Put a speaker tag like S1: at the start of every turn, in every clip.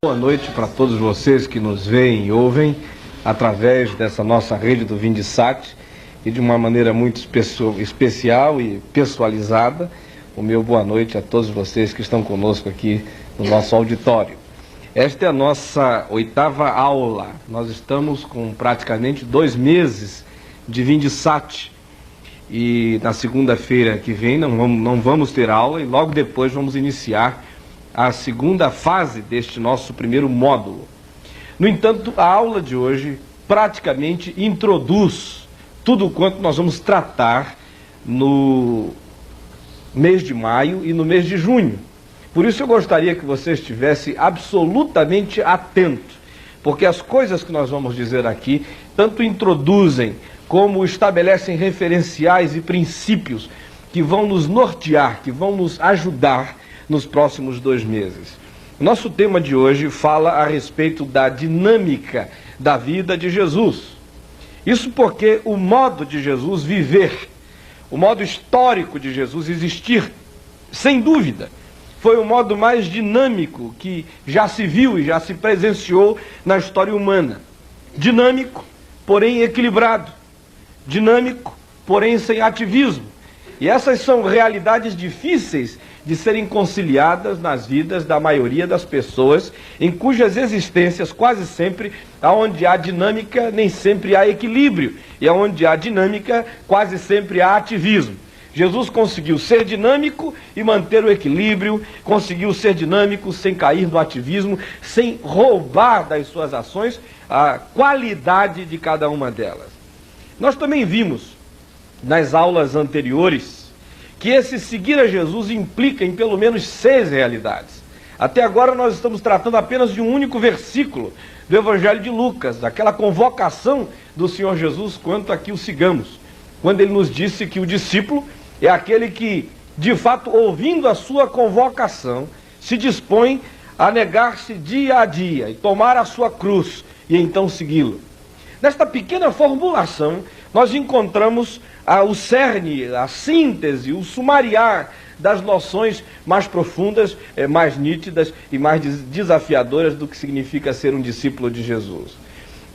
S1: Boa noite para todos vocês que nos veem e ouvem através dessa nossa rede do Vindesat e de uma maneira muito especial e pessoalizada. O meu boa noite a todos vocês que estão conosco aqui no nosso auditório. Esta é a nossa 8ª aula. Nós estamos com praticamente 2 meses de Vindesat e na segunda-feira que vem não vamos ter aula e logo depois vamos iniciar a segunda fase deste nosso primeiro módulo. No entanto, a aula de hoje praticamente introduz tudo quanto nós vamos tratar no mês de maio e no mês de junho. Por isso eu gostaria que você estivesse absolutamente atento, porque as coisas que nós vamos dizer aqui tanto introduzem como estabelecem referenciais e princípios que vão nos nortear, que vão nos ajudar nos próximos 2 meses. Nosso tema de hoje fala a respeito da dinâmica da vida de Jesus. Isso porque o modo de Jesus viver, o modo histórico de Jesus existir, sem dúvida, foi o modo mais dinâmico que já se viu e já se presenciou na história humana. Dinâmico, porém equilibrado. Dinâmico, porém sem ativismo. E essas são realidades difíceis de serem conciliadas nas vidas da maioria das pessoas, em cujas existências quase sempre, aonde há dinâmica, nem sempre há equilíbrio, e aonde há dinâmica, quase sempre há ativismo. Jesus conseguiu ser dinâmico e manter o equilíbrio, conseguiu ser dinâmico sem cair no ativismo, sem roubar das suas ações a qualidade de cada uma delas. Nós também vimos, nas aulas anteriores, que esse seguir a Jesus implica em pelo menos 6 realidades. Até agora nós estamos tratando apenas de um único versículo do Evangelho de Lucas, daquela convocação do Senhor Jesus quanto a que o sigamos, quando ele nos disse que o discípulo é aquele que, de fato, ouvindo a sua convocação, se dispõe a negar-se dia a dia e tomar a sua cruz e então segui-lo. Nesta pequena formulação, nós encontramos o cerne, a síntese, o sumariar das noções mais profundas, mais nítidas e mais desafiadoras do que significa ser um discípulo de Jesus.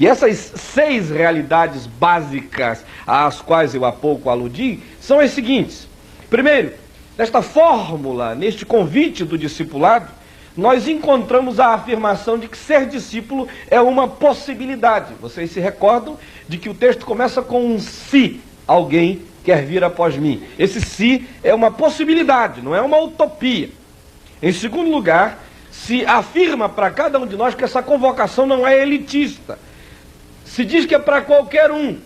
S1: E essas 6 realidades básicas às quais eu há pouco aludi são as seguintes. Primeiro, nesta fórmula, neste convite do discipulado, nós encontramos a afirmação de que ser discípulo é uma possibilidade. Vocês se recordam de que o texto começa com um se alguém quer vir após mim. Esse se é uma possibilidade, não é uma utopia. Em segundo lugar, se afirma para cada um de nós que essa convocação não é elitista. Se diz que é para qualquer um.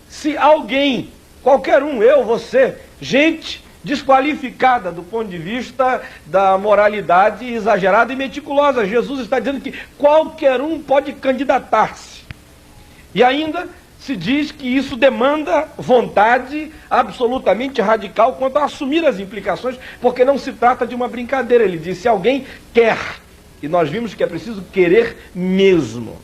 S1: Se alguém, qualquer um, eu, você, gente desqualificada do ponto de vista da moralidade exagerada e meticulosa. Jesus está dizendo que qualquer um pode candidatar-se. E ainda se diz que isso demanda vontade absolutamente radical quanto a assumir as implicações, porque não se trata de uma brincadeira. Ele diz, se alguém quer, e nós vimos que é preciso querer mesmo.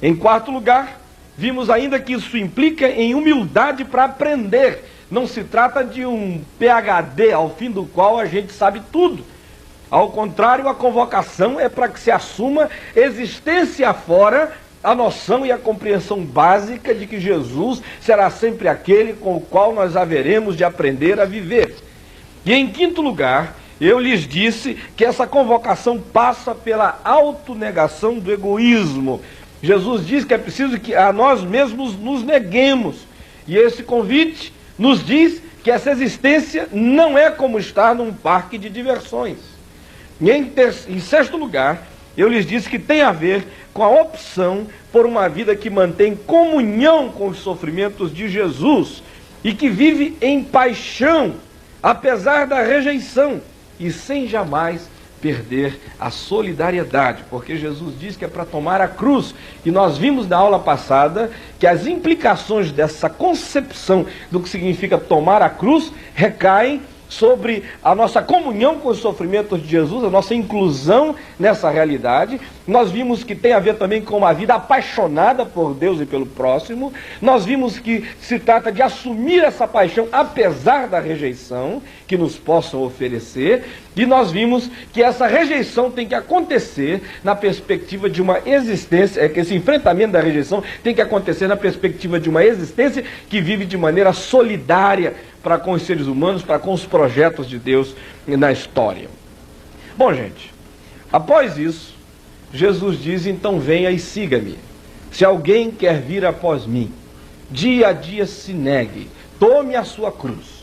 S1: Em quarto lugar, vimos ainda que isso implica em humildade para aprender. Não se trata de um PhD ao fim do qual a gente sabe tudo. Ao contrário, a convocação é para que se assuma existência fora a noção e a compreensão básica de que Jesus será sempre aquele com o qual nós haveremos de aprender a viver. E em quinto lugar, eu lhes disse que essa convocação passa pela autonegação do egoísmo. Jesus diz que é preciso que a nós mesmos nos neguemos. E esse convite nos diz que essa existência não é como estar num parque de diversões. E em sexto lugar, eu lhes disse que tem a ver com a opção por uma vida que mantém comunhão com os sofrimentos de Jesus e que vive em paixão, apesar da rejeição, e sem jamais perder a solidariedade, porque Jesus diz que é para tomar a cruz, e nós vimos na aula passada que as implicações dessa concepção do que significa tomar a cruz recaem sobre a nossa comunhão com os sofrimentos de Jesus, a nossa inclusão nessa realidade. Nós vimos que tem a ver também com uma vida apaixonada por Deus e pelo próximo. Nós vimos que se trata de assumir essa paixão apesar da rejeição que nos possam oferecer. E nós vimos que essa rejeição tem que acontecer na perspectiva de uma existência, que esse enfrentamento da rejeição tem que acontecer na perspectiva de uma existência que vive de maneira solidária para com os seres humanos, para com os projetos de Deus na história. Bom, gente, após isso, Jesus diz: então venha e siga-me. Se alguém quer vir após mim, dia a dia se negue, tome a sua cruz.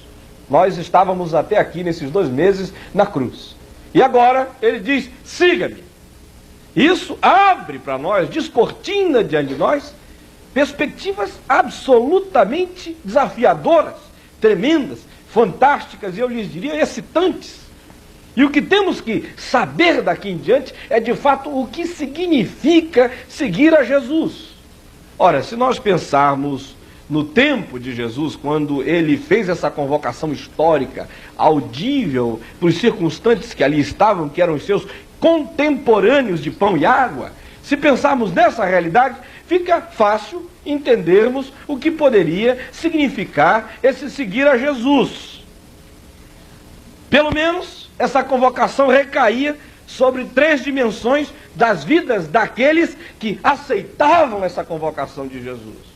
S1: Nós estávamos até aqui, nesses 2 meses, na cruz. E agora ele diz: siga-me. Isso abre para nós, descortina diante de nós, perspectivas absolutamente desafiadoras, tremendas, fantásticas e eu lhes diria excitantes. E o que temos que saber daqui em diante é de fato o que significa seguir a Jesus. Ora, se nós pensarmos no tempo de Jesus, quando ele fez essa convocação histórica, audível para os circunstantes que ali estavam, que eram os seus contemporâneos de pão e água, se pensarmos nessa realidade, fica fácil entendermos o que poderia significar esse seguir a Jesus. Pelo menos, essa convocação recaía sobre 3 dimensões das vidas daqueles que aceitavam essa convocação de Jesus.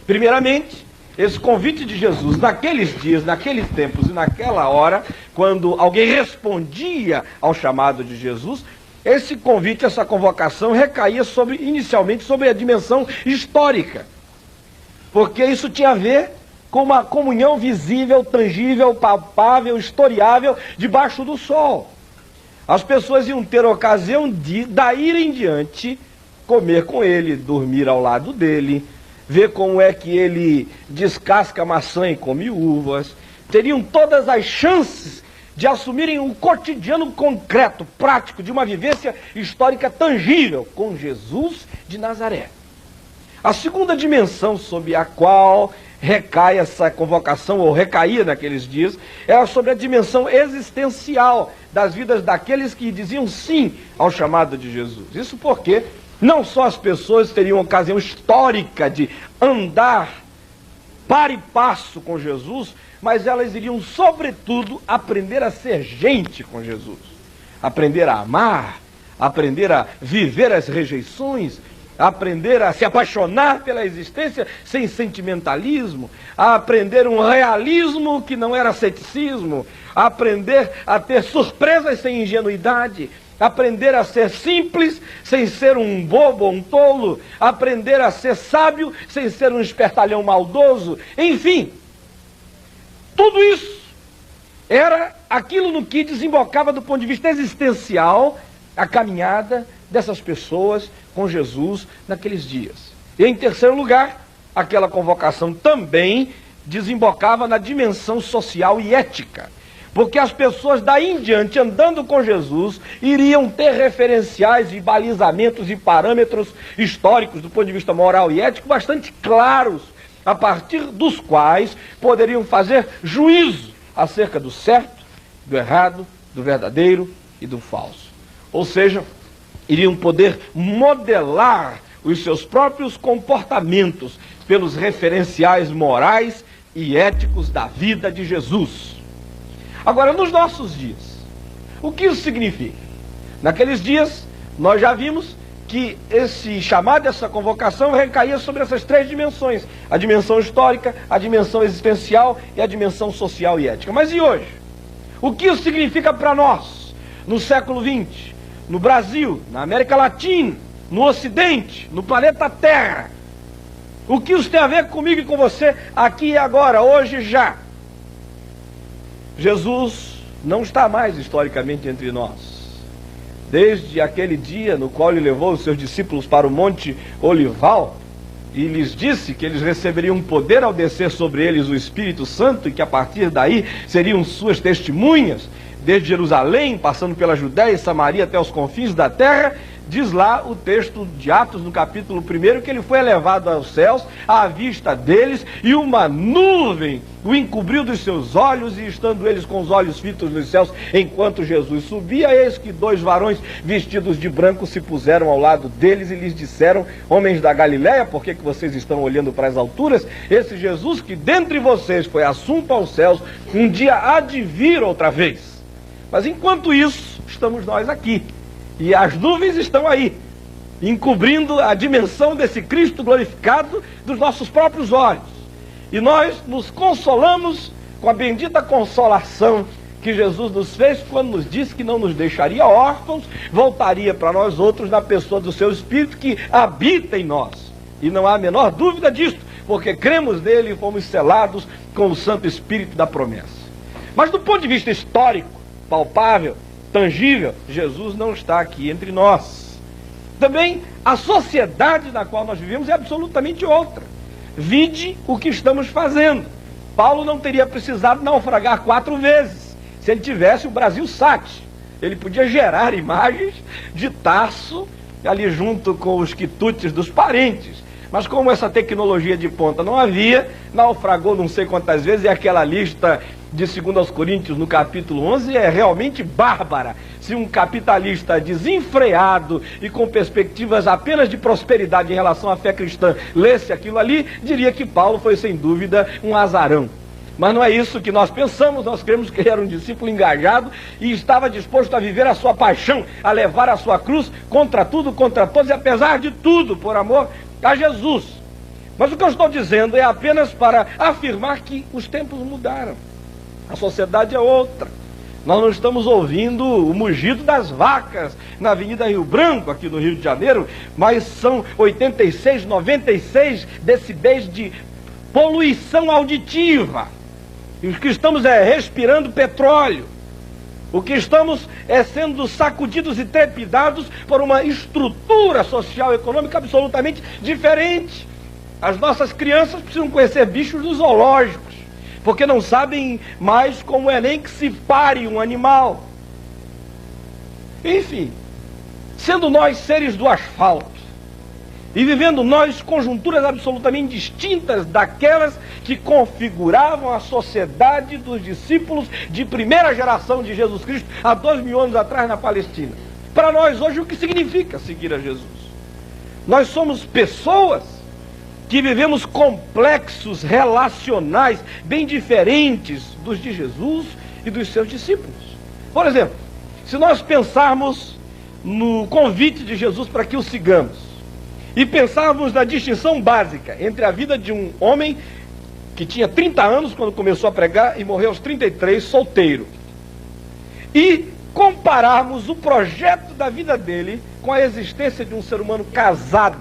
S1: Primeiramente, esse convite de Jesus naqueles dias, naqueles tempos e naquela hora, quando alguém respondia ao chamado de Jesus, esse convite, essa convocação recaía inicialmente sobre a dimensão histórica. Porque isso tinha a ver com uma comunhão visível, tangível, palpável, historiável, debaixo do sol. As pessoas iam ter ocasião de, daí em diante, comer com ele, dormir ao lado dele, ver como é que ele descasca maçã e come uvas, teriam todas as chances de assumirem um cotidiano concreto, prático, de uma vivência histórica tangível com Jesus de Nazaré. A segunda dimensão sob a qual recai essa convocação, ou recaía naqueles dias, era sobre a dimensão existencial das vidas daqueles que diziam sim ao chamado de Jesus. Isso porque não só as pessoas teriam ocasião histórica de andar par e passo com Jesus, mas elas iriam, sobretudo, aprender a ser gente com Jesus. Aprender a amar, aprender a viver as rejeições, aprender a se apaixonar pela existência sem sentimentalismo, a aprender um realismo que não era ceticismo, a aprender a ter surpresas sem ingenuidade, aprender a ser simples sem ser um bobo ou um tolo, aprender a ser sábio sem ser um espertalhão maldoso, enfim, tudo isso era aquilo no que desembocava do ponto de vista existencial a caminhada dessas pessoas com Jesus naqueles dias. E em terceiro lugar, aquela convocação também desembocava na dimensão social e ética, porque as pessoas daí em diante, andando com Jesus, iriam ter referenciais e balizamentos e parâmetros históricos do ponto de vista moral e ético bastante claros, a partir dos quais poderiam fazer juízo acerca do certo, do errado, do verdadeiro e do falso. Ou seja, iriam poder modelar os seus próprios comportamentos pelos referenciais morais e éticos da vida de Jesus. Agora, nos nossos dias, o que isso significa? Naqueles dias, nós já vimos que esse chamado, essa convocação recaía sobre essas 3 dimensões: a dimensão histórica, a dimensão existencial e a dimensão social e ética. Mas e hoje? O que isso significa para nós, no século XX, no Brasil, na América Latina, no Ocidente, no planeta Terra? O que isso tem a ver comigo e com você aqui e agora, hoje já? Jesus não está mais historicamente entre nós. Desde aquele dia no qual ele levou os seus discípulos para o Monte Olival e lhes disse que eles receberiam poder ao descer sobre eles o Espírito Santo e que a partir daí seriam suas testemunhas, desde Jerusalém, passando pela Judéia e Samaria até os confins da terra. Diz lá o texto de Atos, no capítulo 1, que ele foi elevado aos céus, à vista deles, e uma nuvem o encobriu dos seus olhos, e estando eles com os olhos fitos nos céus, enquanto Jesus subia, eis que 2 varões vestidos de branco se puseram ao lado deles e lhes disseram: homens da Galiléia, por que vocês estão olhando para as alturas? Esse Jesus que dentre vocês foi assunto aos céus, um dia há de vir outra vez. Mas enquanto isso, estamos nós aqui. E as nuvens estão aí, encobrindo a dimensão desse Cristo glorificado dos nossos próprios olhos. E nós nos consolamos com a bendita consolação que Jesus nos fez quando nos disse que não nos deixaria órfãos, voltaria para nós outros na pessoa do seu Espírito que habita em nós. E não há a menor dúvida disto, porque cremos nele e fomos selados com o Santo Espírito da promessa. Mas do ponto de vista histórico, palpável, tangível, Jesus não está aqui entre nós. Também a sociedade na qual nós vivemos é absolutamente outra. Vide o que estamos fazendo. Paulo não teria precisado naufragar 4 vezes se ele tivesse o Brasil Sat. Ele podia gerar imagens de Tarso ali junto com os quitutes dos parentes. Mas como essa tecnologia de ponta não havia, naufragou não sei quantas vezes, e aquela lista de 2 aos Coríntios, no capítulo 11, é realmente bárbara. Se um capitalista desenfreado e com perspectivas apenas de prosperidade em relação à fé cristã lesse aquilo ali, diria que Paulo foi sem dúvida um azarão. Mas não é isso que nós pensamos. Nós cremos que ele era um discípulo engajado e estava disposto a viver a sua paixão, a levar a sua cruz contra tudo, contra todos, e apesar de tudo, por amor a Jesus. Mas o que eu estou dizendo é apenas para afirmar que os tempos mudaram. A sociedade é outra. Nós não estamos ouvindo o mugido das vacas na Avenida Rio Branco, aqui no Rio de Janeiro, mas são 86, 96 decibéis de poluição auditiva. E o que estamos respirando petróleo. O que estamos sendo sacudidos e trepidados por uma estrutura social e econômica absolutamente diferente. As nossas crianças precisam conhecer bichos dos zoológicos, porque não sabem mais como é nem que se pare um animal. Enfim, sendo nós seres do asfalto, e vivendo nós conjunturas absolutamente distintas daquelas que configuravam a sociedade dos discípulos de primeira geração de Jesus Cristo há 2000 anos atrás na Palestina. Para nós hoje, o que significa seguir a Jesus? Nós somos pessoas que vivemos complexos relacionais bem diferentes dos de Jesus e dos seus discípulos. Por exemplo, se nós pensarmos no convite de Jesus para que o sigamos, e pensarmos na distinção básica entre a vida de um homem que tinha 30 anos quando começou a pregar e morreu aos 33, solteiro, e compararmos o projeto da vida dele com a existência de um ser humano casado,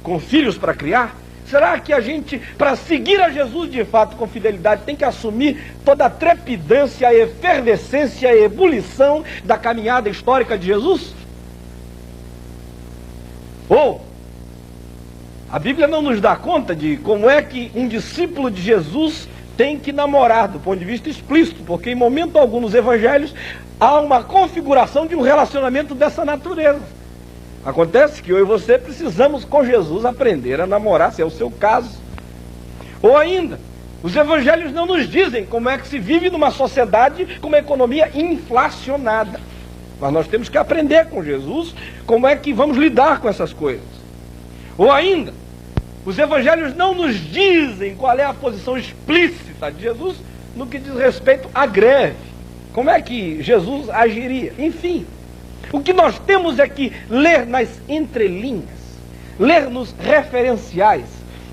S1: com filhos para criar, será que a gente, para seguir a Jesus de fato com fidelidade, tem que assumir toda a trepidância, a efervescência, a ebulição da caminhada histórica de Jesus? Ou a Bíblia não nos dá conta de como é que um discípulo de Jesus tem que namorar, do ponto de vista explícito, porque em momento algum nos evangelhos há uma configuração de um relacionamento dessa natureza. Acontece que eu e você precisamos com Jesus aprender a namorar, se é o seu caso. Ou ainda, os evangelhos não nos dizem como é que se vive numa sociedade com uma economia inflacionada. Mas nós temos que aprender com Jesus como é que vamos lidar com essas coisas. Ou ainda, os evangelhos não nos dizem qual é a posição explícita de Jesus no que diz respeito à greve. Como é que Jesus agiria? Enfim, o que nós temos é que ler nas entrelinhas, ler nos referenciais,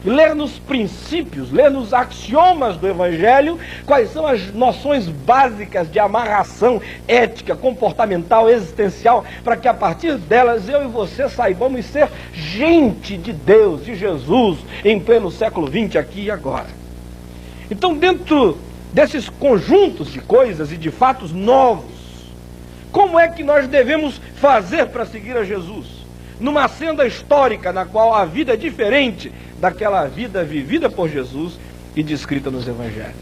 S1: ler nos princípios, ler nos axiomas do Evangelho, quais são as noções básicas de amarração ética, comportamental, existencial, para que a partir delas eu e você saibamos ser gente de Deus, de Jesus, em pleno século XX, aqui e agora. Então, dentro desses conjuntos de coisas e de fatos novos, como é que nós devemos fazer para seguir a Jesus? Numa senda histórica na qual a vida é diferente daquela vida vivida por Jesus e descrita nos evangelhos.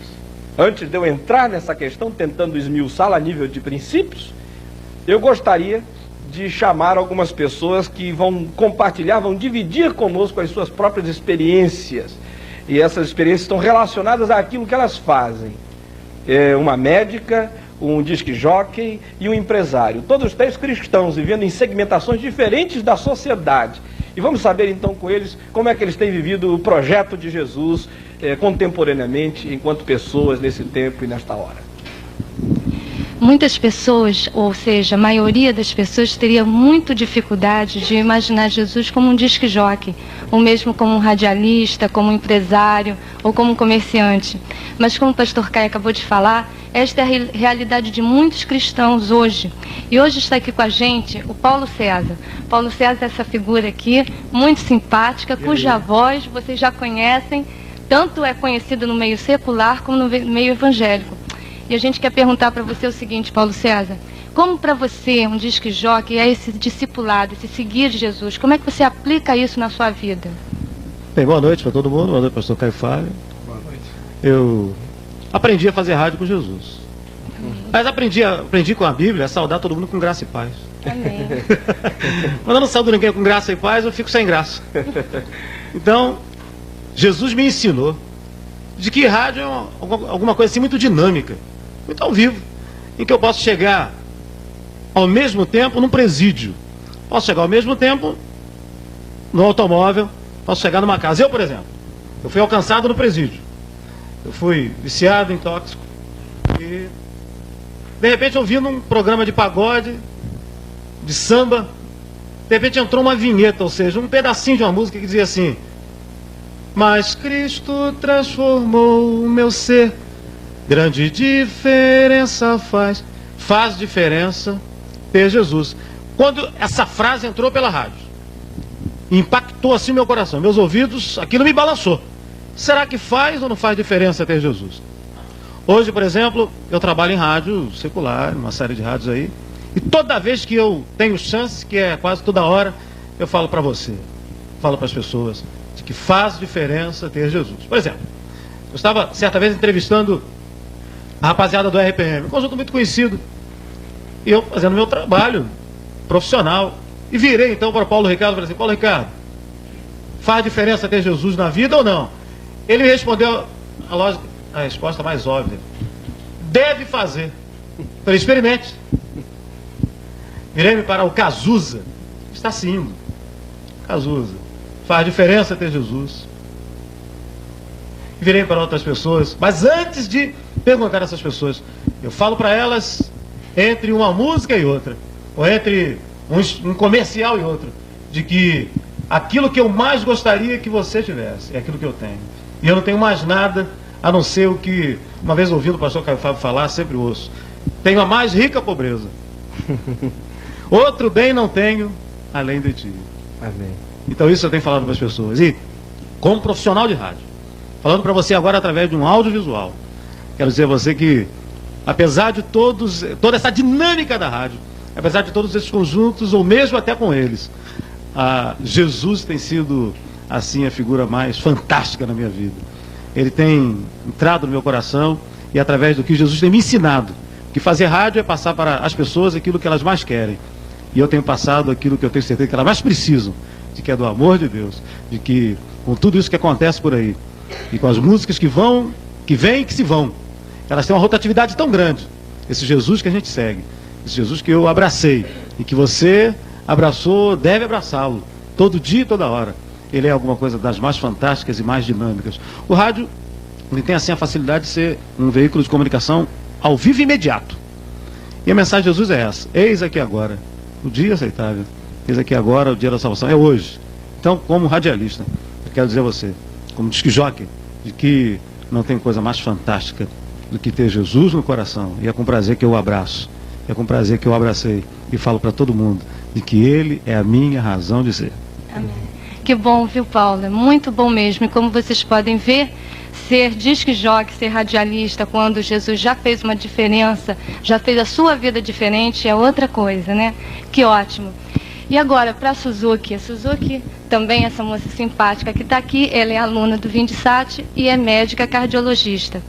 S1: Antes de eu entrar nessa questão, tentando esmiuçá-la a nível de princípios, eu gostaria de chamar algumas pessoas que vão compartilhar, vão dividir conosco as suas próprias experiências. E essas experiências estão relacionadas àquilo que elas fazem. Uma médica, um disc jockey e um empresário, todos 3 cristãos vivendo em segmentações diferentes da sociedade. E vamos saber então com eles como é que eles têm vivido o projeto de Jesus contemporaneamente, enquanto pessoas nesse tempo e nesta hora.
S2: Muitas pessoas, ou seja, a maioria das pessoas teria muito dificuldade de imaginar Jesus como um disc-jockey, ou mesmo como um radialista, como um empresário, ou como um comerciante. Mas como o pastor Caio acabou de falar, esta é a realidade de muitos cristãos hoje. E hoje está aqui com a gente o Paulo César. Paulo César é essa figura aqui, muito simpática, cuja voz vocês já conhecem, tanto é conhecido no meio secular como no meio evangélico. E a gente quer perguntar para você o seguinte, Paulo César, como para você, um disc-jockey, é esse discipulado, esse seguir Jesus? Como é que você aplica isso na sua vida?
S3: Bem, boa noite para todo mundo, boa noite, pastor Caio Fábio.
S1: Boa noite.
S3: Eu aprendi a fazer rádio com Jesus. Mas aprendi com a Bíblia a saudar todo mundo com graça e paz.
S2: Amém.
S3: Quando eu não saúdo ninguém com graça e paz, eu fico sem graça. Então, Jesus me ensinou de que rádio é alguma coisa assim muito dinâmica, muito ao vivo, em que eu posso chegar ao mesmo tempo num presídio, posso chegar ao mesmo tempo no automóvel, posso chegar numa casa. Eu, por exemplo, eu fui alcançado no presídio, eu fui viciado em tóxico e de repente ouvindo um programa de pagode, de samba, de repente entrou uma vinheta, ou seja, um pedacinho de uma música que dizia assim: mas Cristo transformou o meu ser, grande diferença faz diferença ter Jesus. Quando essa frase entrou pela rádio, impactou assim meu coração, meus ouvidos, aquilo me balançou. Será que faz ou não faz diferença ter Jesus? Hoje, por exemplo, eu trabalho em rádio secular, uma série de rádios aí, e toda vez que eu tenho chance, que é quase toda hora, eu falo para você, falo para as pessoas, de que faz diferença ter Jesus. Por exemplo, eu estava certa vez entrevistando a rapaziada do RPM, um conjunto muito conhecido, e eu fazendo meu trabalho profissional, e virei então para o Paulo Ricardo e falei assim: Paulo Ricardo, faz diferença ter Jesus na vida ou não? Ele me respondeu a resposta mais óbvia: deve fazer. Falei: experimente. Virei-me para o Cazuza, está se indo. Cazuza, faz diferença ter Jesus. Virei para outras pessoas, mas antes de perguntar a essas pessoas, eu falo para elas entre uma música e outra, ou entre um comercial e outro, de que aquilo que eu mais gostaria que você tivesse é aquilo que eu tenho. E eu não tenho mais nada a não ser o que, uma vez ouvindo o pastor Caio Fábio falar, sempre ouço: tenho a mais rica pobreza. Outro bem não tenho além de ti.
S1: Amém.
S3: Então isso eu tenho falado para as pessoas. E como profissional de rádio, falando para você agora através de um audiovisual, quero dizer a você que, apesar de toda essa dinâmica da rádio, apesar de todos esses conjuntos, ou mesmo até com eles, Jesus tem sido assim a figura mais fantástica na minha vida. Ele tem entrado no meu coração, e através do que Jesus tem me ensinado, que fazer rádio é passar para as pessoas aquilo que elas mais querem. E eu tenho passado aquilo que eu tenho certeza que elas mais precisam, de que é do amor de Deus, de que com tudo isso que acontece por aí, e com as músicas que vêm e que se vão, elas têm uma rotatividade tão grande. Esse Jesus que a gente segue, esse Jesus que eu abracei, e que você abraçou, deve abraçá-lo, todo dia e toda hora. Ele é alguma coisa das mais fantásticas e mais dinâmicas. O rádio, ele tem assim a facilidade de ser um veículo de comunicação ao vivo e imediato. E a mensagem de Jesus é essa: eis aqui agora o dia aceitável, eis aqui agora o dia da salvação, é hoje. Então, como radialista, eu quero dizer a você, como disc-jockey, de que não tem coisa mais fantástica do que ter Jesus no coração. E é com prazer que eu o abraço, é com prazer que eu o abracei e falo para todo mundo de que Ele é a minha razão de ser.
S2: Amém. Que bom, viu, Paulo? É muito bom mesmo. E como vocês podem ver, ser disc-jockey, ser radialista, quando Jesus já fez uma diferença, já fez a sua vida diferente, é outra coisa, né? Que ótimo. E agora, para a Suzuki também, essa moça simpática que está aqui, ela é aluna do Vindisat e é médica cardiologista.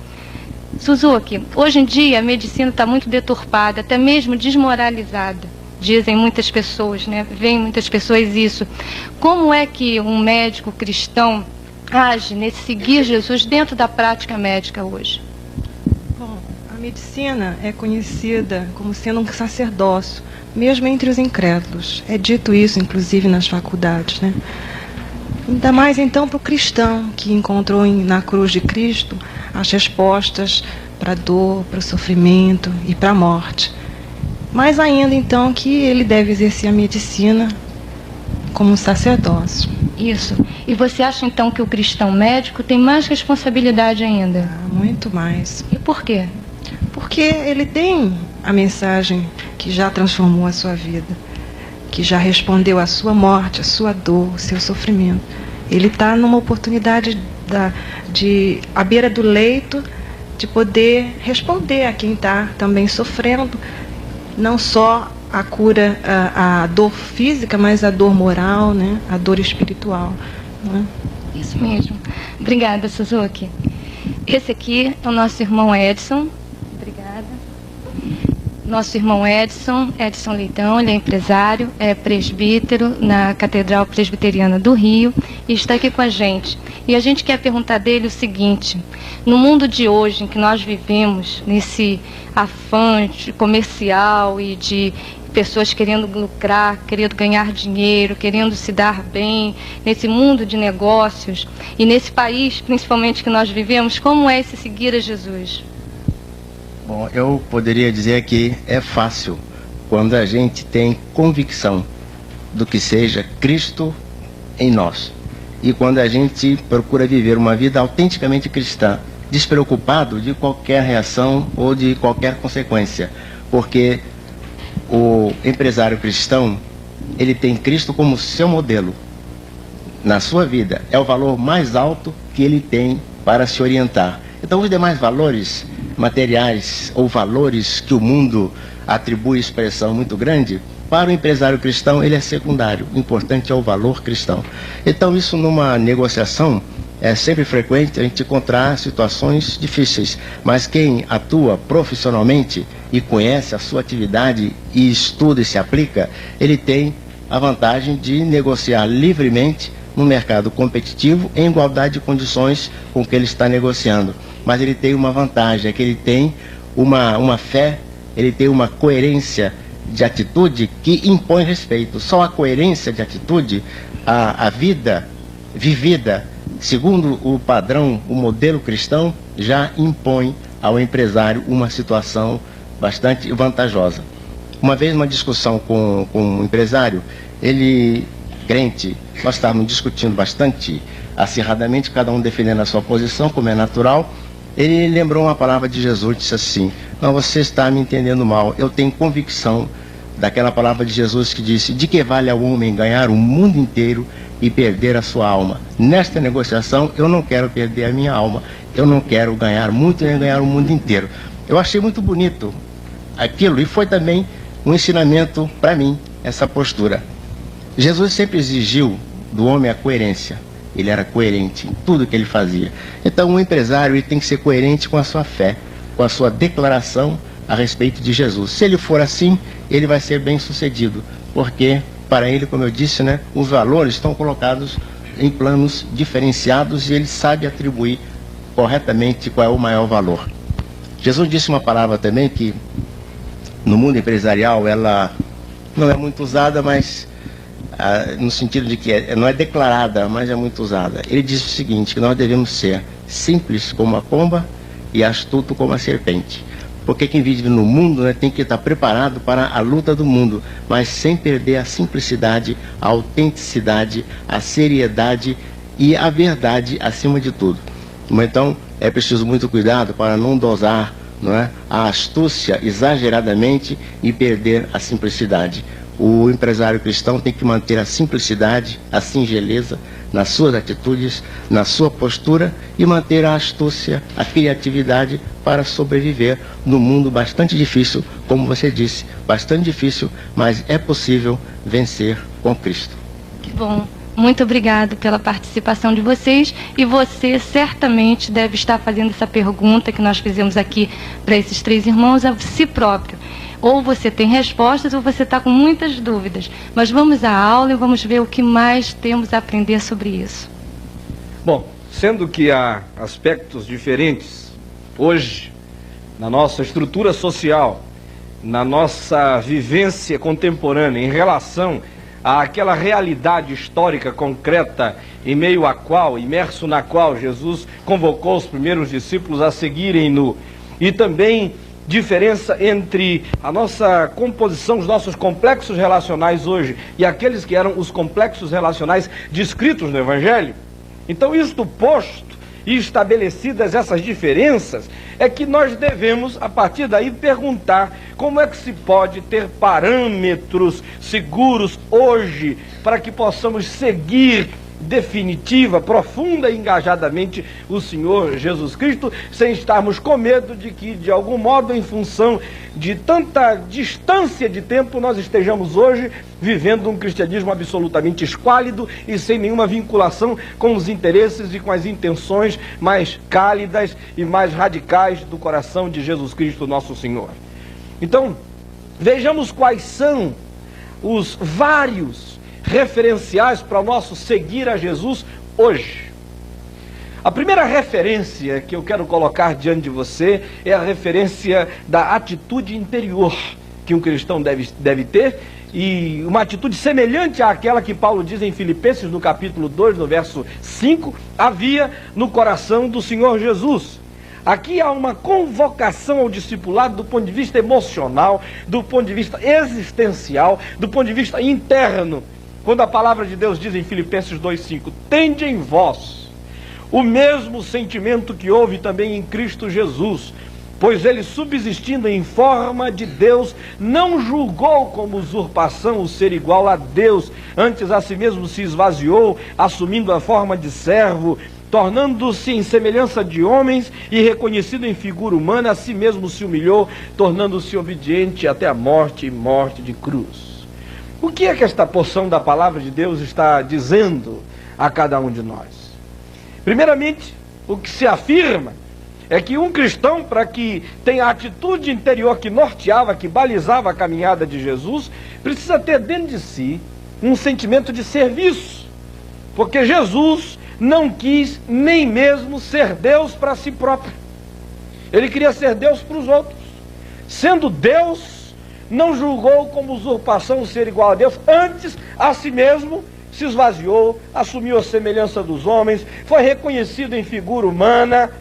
S2: Suzuki, hoje em dia a medicina está muito deturpada, até mesmo desmoralizada. Dizem muitas pessoas, né? Veem muitas pessoas isso. Como é que um médico cristão age nesse seguir Jesus dentro da prática médica hoje?
S4: Bom, a medicina é conhecida como sendo um sacerdócio, mesmo entre os incrédulos. É dito isso, inclusive, nas faculdades, né? Ainda mais, então, para o cristão que encontrou na cruz de Cristo as respostas para a dor, para o sofrimento e para a morte. Mais ainda, então, que ele deve exercer a medicina como um sacerdócio.
S2: Isso. E você acha, então, que o cristão médico tem mais responsabilidade ainda?
S4: Muito mais.
S2: E por quê?
S4: Porque ele tem a mensagem que já transformou a sua vida, que já respondeu à sua morte, à sua dor, ao seu sofrimento. Ele está numa oportunidade à beira do leito, de poder responder a quem está também sofrendo, não só a cura, a dor física, mas a dor moral, né? A dor espiritual. Né?
S2: Isso mesmo. Obrigada, Suzuki. Esse aqui é o nosso irmão Edson. Obrigada. Nosso irmão Edson Leitão, ele é empresário, é presbítero na Catedral Presbiteriana do Rio e está aqui com a gente. E a gente quer perguntar dele o seguinte: no mundo de hoje em que nós vivemos, nesse afã comercial e de pessoas querendo lucrar, querendo ganhar dinheiro, querendo se dar bem, nesse mundo de negócios e nesse país principalmente que nós vivemos, como é esse seguir a Jesus?
S5: Bom, eu poderia dizer que é fácil quando a gente tem convicção do que seja Cristo em nós. E quando a gente procura viver uma vida autenticamente cristã, despreocupado de qualquer reação ou de qualquer consequência. Porque o empresário cristão, ele tem Cristo como seu modelo na sua vida. É o valor mais alto que ele tem para se orientar. Então, os demais valores materiais ou valores que o mundo atribui expressão muito grande, para o empresário cristão ele é secundário. O importante é o valor cristão. Então, isso numa negociação é sempre frequente a gente encontrar situações difíceis, mas quem atua profissionalmente e conhece a sua atividade e estuda e se aplica, ele tem a vantagem de negociar livremente no mercado competitivo em igualdade de condições com o que ele está negociando. Mas ele tem uma vantagem, é que ele tem uma fé, ele tem uma coerência de atitude que impõe respeito. Só a coerência de atitude, a vida vivida segundo o padrão, o modelo cristão, já impõe ao empresário uma situação bastante vantajosa. Uma vez, numa discussão com um empresário, ele, crente, nós estávamos discutindo bastante acirradamente, cada um defendendo a sua posição, como é natural. Ele lembrou uma palavra de Jesus, disse assim: não, você está me entendendo mal, eu tenho convicção daquela palavra de Jesus que disse: de que vale ao homem ganhar o mundo inteiro e perder a sua alma? Nesta negociação eu não quero perder a minha alma, eu não quero ganhar muito nem ganhar o mundo inteiro. Eu achei muito bonito aquilo e foi também um ensinamento para mim, essa postura. Jesus sempre exigiu do homem a coerência. Ele era coerente em tudo que ele fazia. Então, um empresário ele tem que ser coerente com a sua fé, com a sua declaração a respeito de Jesus. Se ele for assim, ele vai ser bem sucedido, porque para ele, como eu disse, né, os valores estão colocados em planos diferenciados e ele sabe atribuir corretamente qual é o maior valor. Jesus disse uma palavra também que no mundo empresarial ela não é muito usada, mas no sentido de que não é declarada, mas é muito usada. Ele diz o seguinte, que nós devemos ser simples como a pomba e astuto como a serpente. Porque quem vive no mundo, né, tem que estar preparado para a luta do mundo, mas sem perder a simplicidade, a autenticidade, a seriedade e a verdade acima de tudo. Então, é preciso muito cuidado para não dosar, não é, a astúcia exageradamente e perder a simplicidade. O empresário cristão tem que manter a simplicidade, a singeleza nas suas atitudes, na sua postura e manter a astúcia, a criatividade para sobreviver num mundo bastante difícil, como você disse, bastante difícil, mas é possível vencer com Cristo.
S2: Que bom. Muito obrigado pela participação de vocês e você certamente deve estar fazendo essa pergunta que nós fizemos aqui para esses três irmãos a si próprio. Ou você tem respostas ou você está com muitas dúvidas. Mas vamos à aula e vamos ver o que mais temos a aprender sobre isso.
S1: Bom, sendo que há aspectos diferentes hoje na nossa estrutura social, na nossa vivência contemporânea em relação àquela realidade histórica concreta em meio à qual, imerso na qual Jesus convocou os primeiros discípulos a seguirem-no e também diferença entre a nossa composição, os nossos complexos relacionais hoje e aqueles que eram os complexos relacionais descritos no Evangelho. Então, isto posto e estabelecidas essas diferenças, é que nós devemos, a partir daí, perguntar como é que se pode ter parâmetros seguros hoje para que possamos seguir definitiva, profunda e engajadamente o Senhor Jesus Cristo, sem estarmos com medo de que, de algum modo, em função de tanta distância de tempo, nós estejamos hoje vivendo um cristianismo absolutamente esquálido e sem nenhuma vinculação com os interesses e com as intenções mais cálidas e mais radicais do coração de Jesus Cristo, nosso Senhor. Então, vejamos quais são os vários referenciais para o nosso seguir a Jesus hoje. A primeira referência que eu quero colocar diante de você é a referência da atitude interior que um cristão deve ter, e uma atitude semelhante àquela que Paulo diz em Filipenses, no capítulo 2, no verso 5, havia no coração do Senhor Jesus. Aqui há uma convocação ao discipulado do ponto de vista emocional, do ponto de vista existencial, do ponto de vista interno. Quando a palavra de Deus diz em Filipenses 2,5, tende em vós o mesmo sentimento que houve também em Cristo Jesus, pois ele, subsistindo em forma de Deus, não julgou como usurpação o ser igual a Deus, antes a si mesmo se esvaziou, assumindo a forma de servo, tornando-se em semelhança de homens e reconhecido em figura humana, a si mesmo se humilhou, tornando-se obediente até a morte e morte de cruz. O que é que esta porção da palavra de Deus está dizendo a cada um de nós? Primeiramente, o que se afirma é que um cristão, para que tenha a atitude interior que norteava, que balizava a caminhada de Jesus, precisa ter dentro de si um sentimento de serviço. Porque Jesus não quis nem mesmo ser Deus para si próprio. Ele queria ser Deus para os outros. Sendo Deus, não julgou como usurpação o ser igual a Deus, antes a si mesmo se esvaziou, assumiu a semelhança dos homens, foi reconhecido em figura humana,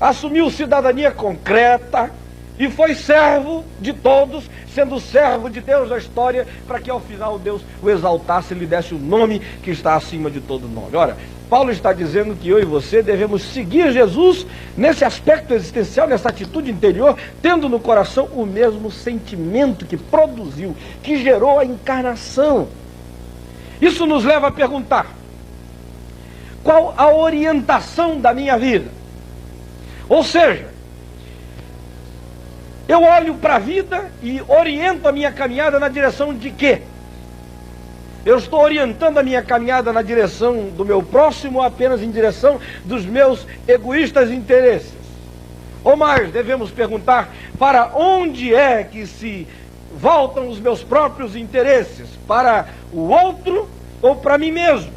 S1: assumiu cidadania concreta e foi servo de todos, sendo servo de Deus da história, para que ao final Deus o exaltasse e lhe desse o nome que está acima de todo nome. Ora, Paulo está dizendo que eu e você devemos seguir Jesus nesse aspecto existencial, nessa atitude interior, tendo no coração o mesmo sentimento que produziu, que gerou a encarnação. Isso nos leva a perguntar: qual a orientação da minha vida? Ou seja, eu olho para a vida e oriento a minha caminhada na direção de quê? Eu estou orientando a minha caminhada na direção do meu próximo, ou apenas em direção dos meus egoístas interesses? Ou mais, devemos perguntar, para onde é que se voltam os meus próprios interesses? Para o outro ou para mim mesmo?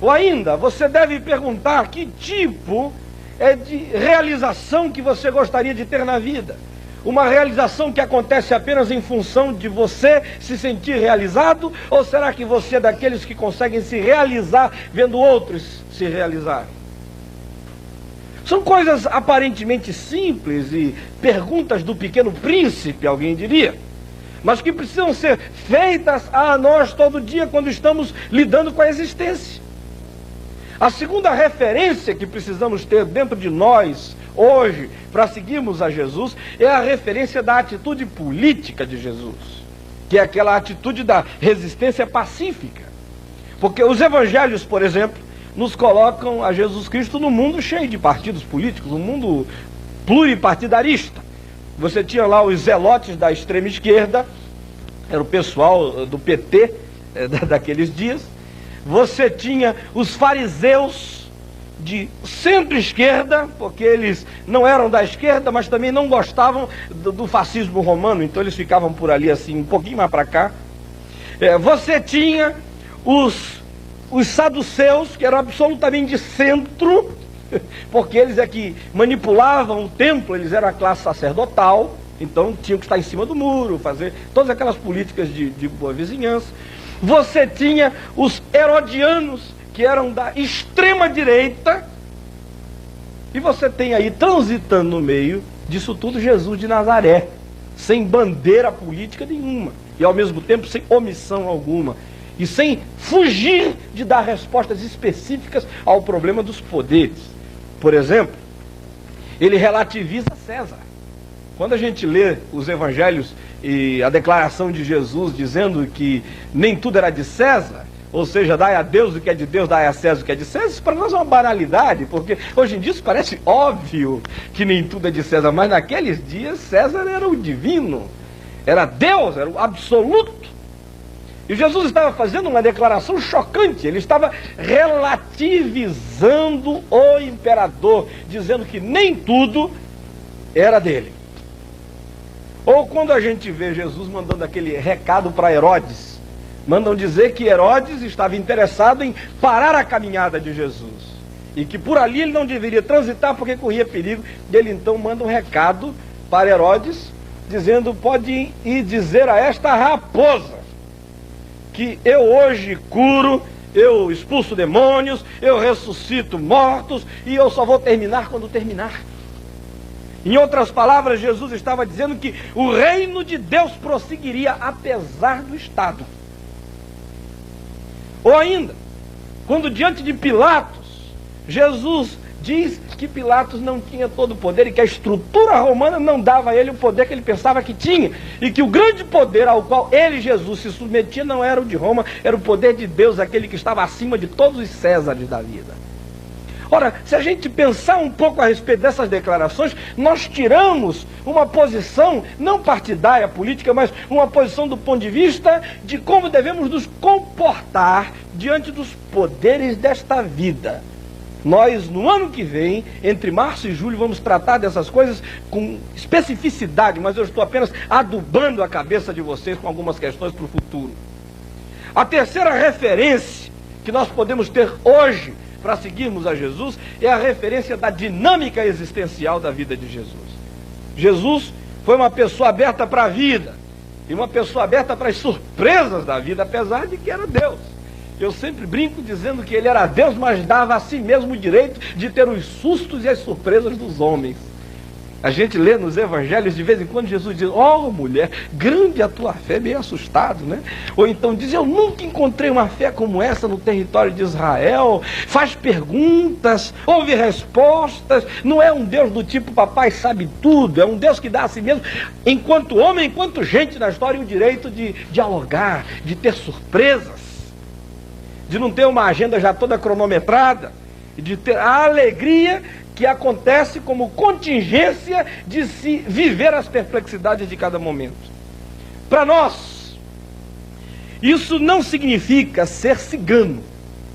S1: Ou ainda, você deve perguntar que tipo de realização que você gostaria de ter na vida. Uma realização que acontece apenas em função de você se sentir realizado? Ou será que você é daqueles que conseguem se realizar vendo outros se realizarem? São coisas aparentemente simples e perguntas do Pequeno Príncipe, alguém diria, mas que precisam ser feitas a nós todo dia quando estamos lidando com a existência. A segunda referência que precisamos ter dentro de nós hoje, para seguirmos a Jesus, é a referência da atitude política de Jesus, que é aquela atitude da resistência pacífica. Porque os evangelhos, por exemplo, nos colocam a Jesus Cristo num mundo cheio de partidos políticos, um mundo pluripartidarista. Você tinha lá os zelotes da extrema esquerda, era o pessoal do PT daqueles dias. Você tinha os fariseus de centro-esquerda, porque eles não eram da esquerda, mas também não gostavam do fascismo romano, então eles ficavam por ali assim, um pouquinho mais para cá. Você tinha os saduceus, que eram absolutamente de centro, porque eles é que manipulavam o templo, eles eram a classe sacerdotal, então tinham que estar em cima do muro, fazer todas aquelas políticas de boa vizinhança. Você tinha os herodianos, que eram da extrema direita, e você tem aí, transitando no meio, disso tudo Jesus de Nazaré, sem bandeira política nenhuma, e ao mesmo tempo sem omissão alguma, e sem fugir de dar respostas específicas ao problema dos poderes. Por exemplo, ele relativiza César. Quando a gente lê os evangelhos e a declaração de Jesus dizendo que nem tudo era de César, ou seja, dai a Deus o que é de Deus, dai a César o que é de César, isso para nós é uma banalidade, porque hoje em dia isso parece óbvio que nem tudo é de César, mas naqueles dias César era o divino, era Deus, era o absoluto. E Jesus estava fazendo uma declaração chocante, ele estava relativizando o imperador, dizendo que nem tudo era dele. Ou quando a gente vê Jesus mandando aquele recado para Herodes, mandam dizer que Herodes estava interessado em parar a caminhada de Jesus, e que por ali ele não deveria transitar porque corria perigo. Ele então manda um recado para Herodes, dizendo: pode ir dizer a esta raposa que eu hoje curo, eu expulso demônios, eu ressuscito mortos, e eu só vou terminar quando terminar. Em outras palavras, Jesus estava dizendo que o reino de Deus prosseguiria apesar do Estado. Ou ainda, quando diante de Pilatos, Jesus diz que Pilatos não tinha todo o poder e que a estrutura romana não dava a ele o poder que ele pensava que tinha, e que o grande poder ao qual ele, Jesus, se submetia não era o de Roma, era o poder de Deus, aquele que estava acima de todos os Césares da vida. Ora, se a gente pensar um pouco a respeito dessas declarações, nós tiramos uma posição, não partidária, política, mas uma posição do ponto de vista de como devemos nos comportar diante dos poderes desta vida. Nós, no ano que vem, entre março e julho, vamos tratar dessas coisas com especificidade, mas eu estou apenas adubando a cabeça de vocês com algumas questões para o futuro. A terceira referência que nós podemos ter hoje para seguirmos a Jesus é a referência da dinâmica existencial da vida de Jesus. Jesus foi uma pessoa aberta para a vida, e uma pessoa aberta para as surpresas da vida, apesar de que era Deus. Eu sempre brinco dizendo que ele era Deus, mas dava a si mesmo o direito de ter os sustos e as surpresas dos homens. A gente lê nos evangelhos, de vez em quando, Jesus diz: ó, mulher, grande a tua fé, meio assustado, né? Ou então diz: eu nunca encontrei uma fé como essa no território de Israel. Faz perguntas, ouve respostas, não é um Deus do tipo papai sabe tudo, é um Deus que dá a si mesmo, enquanto homem, enquanto gente na história, o direito de dialogar, de ter surpresas, de não ter uma agenda já toda cronometrada, e de ter a alegria que acontece como contingência de se viver as perplexidades de cada momento. Para nós, isso não significa ser cigano,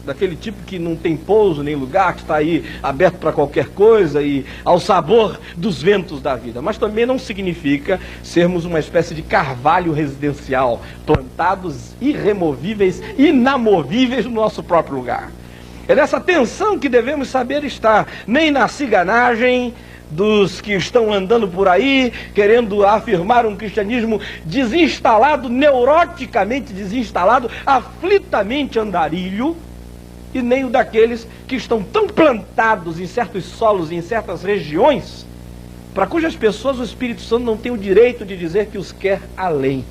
S1: daquele tipo que não tem pouso nem lugar, que está aí aberto para qualquer coisa e ao sabor dos ventos da vida. Mas também não significa sermos uma espécie de carvalho residencial, plantados irremovíveis, inamovíveis no nosso próprio lugar. É nessa tensão que devemos saber estar, nem na ciganagem dos que estão andando por aí, querendo afirmar um cristianismo desinstalado, neuroticamente desinstalado, aflitamente andarilho, e nem o daqueles que estão tão plantados em certos solos, em certas regiões, para cujas pessoas o Espírito Santo não tem o direito de dizer que os quer além,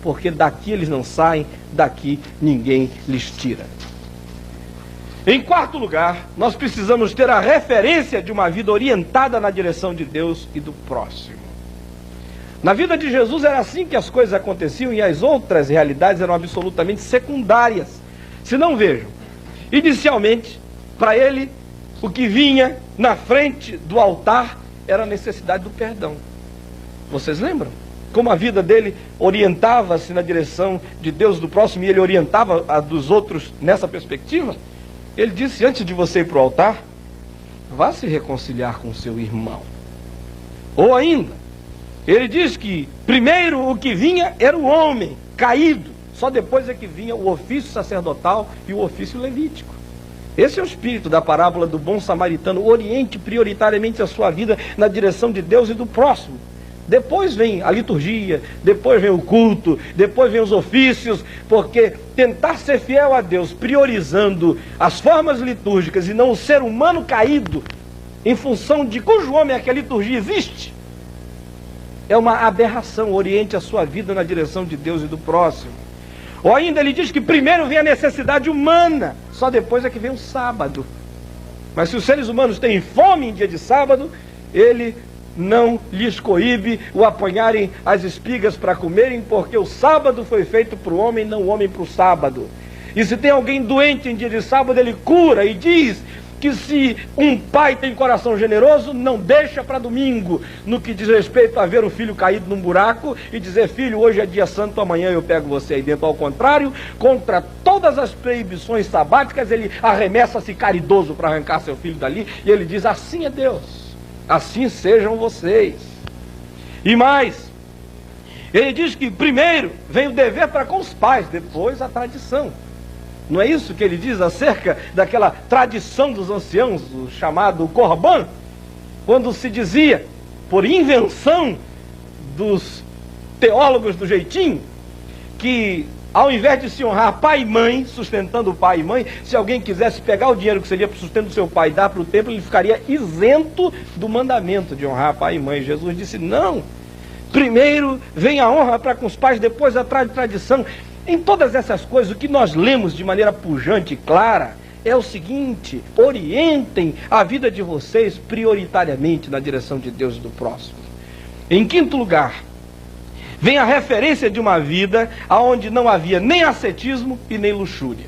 S1: porque daqui eles não saem, daqui ninguém lhes tira. Em quarto lugar, nós precisamos ter a referência de uma vida orientada na direção de Deus e do próximo. Na vida de Jesus era assim que as coisas aconteciam, e as outras realidades eram absolutamente secundárias. Se não, vejam, inicialmente, para ele, o que vinha na frente do altar era a necessidade do perdão. Vocês lembram? Como a vida dele orientava-se na direção de Deus e do próximo, e ele orientava a dos outros nessa perspectiva? Ele disse: antes de você ir para o altar, vá se reconciliar com seu irmão. Ou ainda, ele diz que primeiro o que vinha era o homem caído, só depois é que vinha o ofício sacerdotal e o ofício levítico. Esse é o espírito da parábola do bom samaritano. Oriente prioritariamente a sua vida na direção de Deus e do próximo. Depois vem a liturgia, depois vem o culto, depois vem os ofícios, porque tentar ser fiel a Deus, priorizando as formas litúrgicas e não o ser humano caído, em função de cujo homem é que a liturgia existe, é uma aberração. Oriente a sua vida na direção de Deus e do próximo. Ou ainda ele diz que primeiro vem a necessidade humana, só depois é que vem o sábado. Mas se os seres humanos têm fome em dia de sábado, ele não lhes coíbe o apanharem as espigas para comerem, porque o sábado foi feito para o homem, não o homem para o sábado. E se tem alguém doente em dia de sábado, ele cura e diz que se um pai tem coração generoso, não deixa para domingo, no que diz respeito a ver o filho caído num buraco e dizer: filho, hoje é dia santo, amanhã eu pego você aí dentro. Ao contrário, contra todas as proibições sabáticas, ele arremessa-se caridoso para arrancar seu filho dali, e ele diz: assim é Deus, assim sejam vocês. E mais, ele diz que primeiro vem o dever para com os pais, depois a tradição. Não é isso que ele diz acerca daquela tradição dos anciãos, o chamado Corban? Quando se dizia, por invenção dos teólogos do jeitinho, que ao invés de se honrar pai e mãe, sustentando o pai e mãe, se alguém quisesse pegar o dinheiro que seria para o sustento do seu pai e dar para o templo, ele ficaria isento do mandamento de honrar pai e mãe. Jesus disse: não, primeiro vem a honra para com os pais, depois a tradição. Em todas essas coisas, o que nós lemos de maneira pujante e clara é o seguinte: orientem a vida de vocês prioritariamente na direção de Deus e do próximo. Em quinto lugar, vem a referência de uma vida onde não havia nem ascetismo e nem luxúria.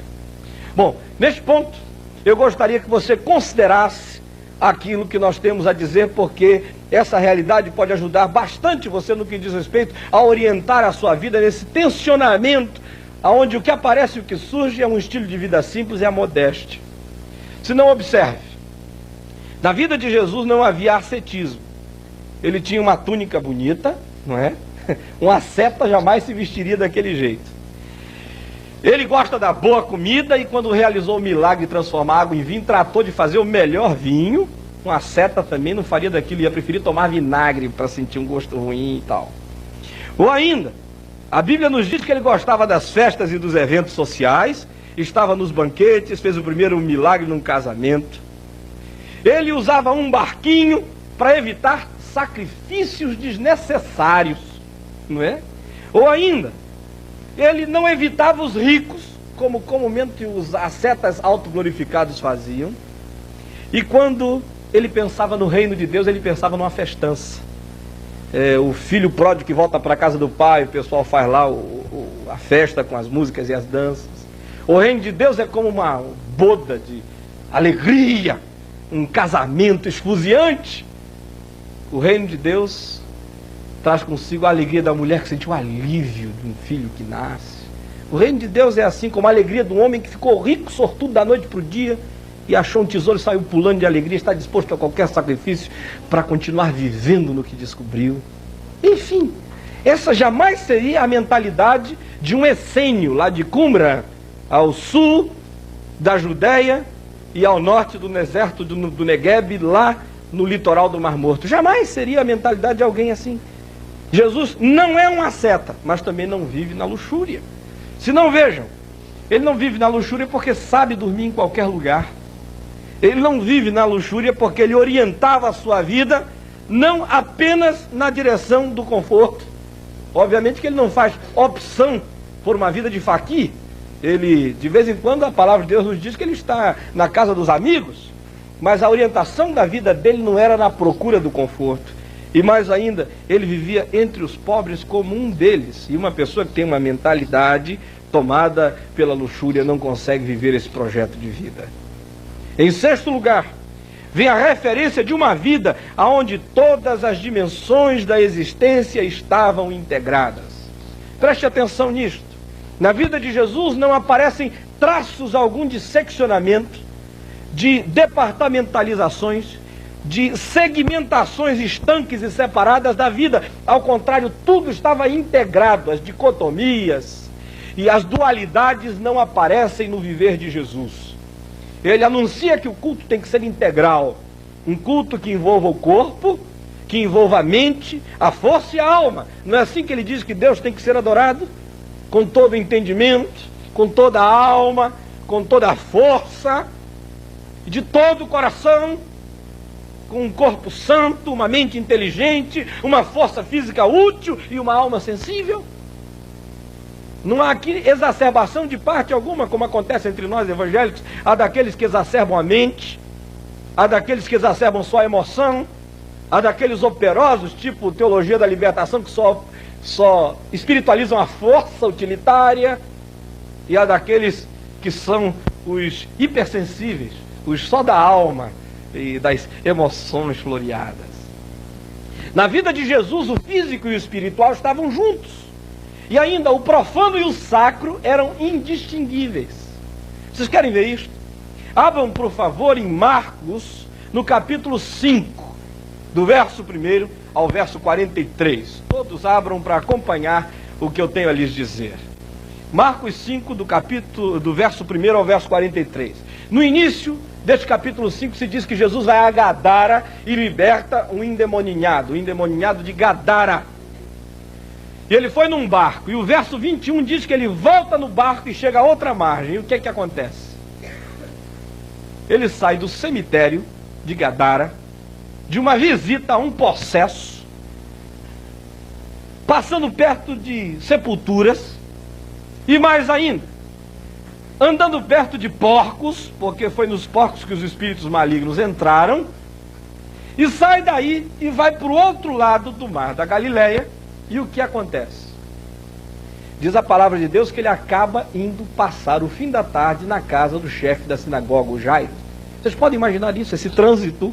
S1: Bom, neste ponto, eu gostaria que você considerasse aquilo que nós temos a dizer, porque essa realidade pode ajudar bastante você no que diz respeito a orientar a sua vida nesse tensionamento, onde o que aparece e o que surge é um estilo de vida simples e a modéstia. Se não, observe, na vida de Jesus não havia ascetismo. Ele tinha uma túnica bonita, não é? Um asceta jamais se vestiria daquele jeito. Ele gosta da boa comida e quando realizou o milagre de transformar água em vinho, tratou de fazer o melhor vinho. Um asceta também não faria daquilo, ia preferir tomar vinagre para sentir um gosto ruim e tal. Ou ainda, a Bíblia nos diz que ele gostava das festas e dos eventos sociais, estava nos banquetes, fez o primeiro milagre num casamento. Ele usava um barquinho para evitar sacrifícios desnecessários, não é? Ou ainda, ele não evitava os ricos, como comumente os ascetas autoglorificados faziam. E quando ele pensava no reino de Deus, ele pensava numa festança. O filho pródigo que volta para a casa do pai, o pessoal faz lá a festa com as músicas e as danças. O reino de Deus é como uma boda de alegria, um casamento esfuziante. O reino de Deus traz consigo a alegria da mulher que sentiu o alívio de um filho que nasce. O reino de Deus é assim como a alegria de um homem que ficou rico, sortudo da noite para o dia, e achou um tesouro e saiu pulando de alegria, está disposto a qualquer sacrifício para continuar vivendo no que descobriu. Enfim, essa jamais seria a mentalidade de um essênio lá de Qumran, ao sul da Judéia e ao norte do deserto do Negueb, lá no litoral do Mar Morto. Jamais seria a mentalidade de alguém assim. Jesus não é um asceta, mas também não vive na luxúria. Se não, vejam, ele não vive na luxúria porque sabe dormir em qualquer lugar. Ele não vive na luxúria porque ele orientava a sua vida não apenas na direção do conforto. Obviamente que ele não faz opção por uma vida de faqui. Ele, de vez em quando, a palavra de Deus nos diz que ele está na casa dos amigos, mas a orientação da vida dele não era na procura do conforto. E mais ainda, ele vivia entre os pobres como um deles. E uma pessoa que tem uma mentalidade tomada pela luxúria não consegue viver esse projeto de vida. Em sexto lugar, vem a referência de uma vida onde todas as dimensões da existência estavam integradas. Preste atenção nisto. Na vida de Jesus não aparecem traços algum de seccionamento, de departamentalizações, de segmentações estanques e separadas da vida. Ao contrário, tudo estava integrado. As dicotomias e as dualidades não aparecem no viver de Jesus. Ele anuncia que o culto tem que ser integral. Um culto que envolva o corpo, que envolva a mente, a força e a alma. Não é assim que ele diz que Deus tem que ser adorado? Com todo o entendimento, com toda a alma, com toda a força, de todo o coração, com um corpo santo, uma mente inteligente, uma força física útil e uma alma sensível? Não há aqui exacerbação de parte alguma, como acontece entre nós evangélicos. Há daqueles que exacerbam a mente, há daqueles que exacerbam só a emoção, há daqueles operosos, tipo teologia da libertação, que só espiritualizam a força utilitária, e há daqueles que são os hipersensíveis, os só da alma e das emoções floreadas. Na vida de Jesus, o físico e o espiritual estavam juntos. E ainda o profano e o sacro eram indistinguíveis. Vocês querem ver isto? Abram, por favor, em Marcos, no capítulo 5, do verso 1 ao verso 43. Todos abram para acompanhar o que eu tenho a lhes dizer. Marcos 5, do verso 1 ao verso 43. No início deste capítulo 5 se diz que Jesus vai a Gadara e liberta um endemoninhado de Gadara. E ele foi num barco, e o verso 21 diz que ele volta no barco e chega a outra margem. E o que é que acontece? Ele sai do cemitério de Gadara, de uma visita a um possesso, passando perto de sepulturas, e mais ainda, andando perto de porcos, porque foi nos porcos que os espíritos malignos entraram, e sai daí e vai para o outro lado do mar da Galileia. E o que acontece? Diz a palavra de Deus que ele acaba indo passar o fim da tarde na casa do chefe da sinagoga, o Jairo. Vocês podem imaginar isso, esse trânsito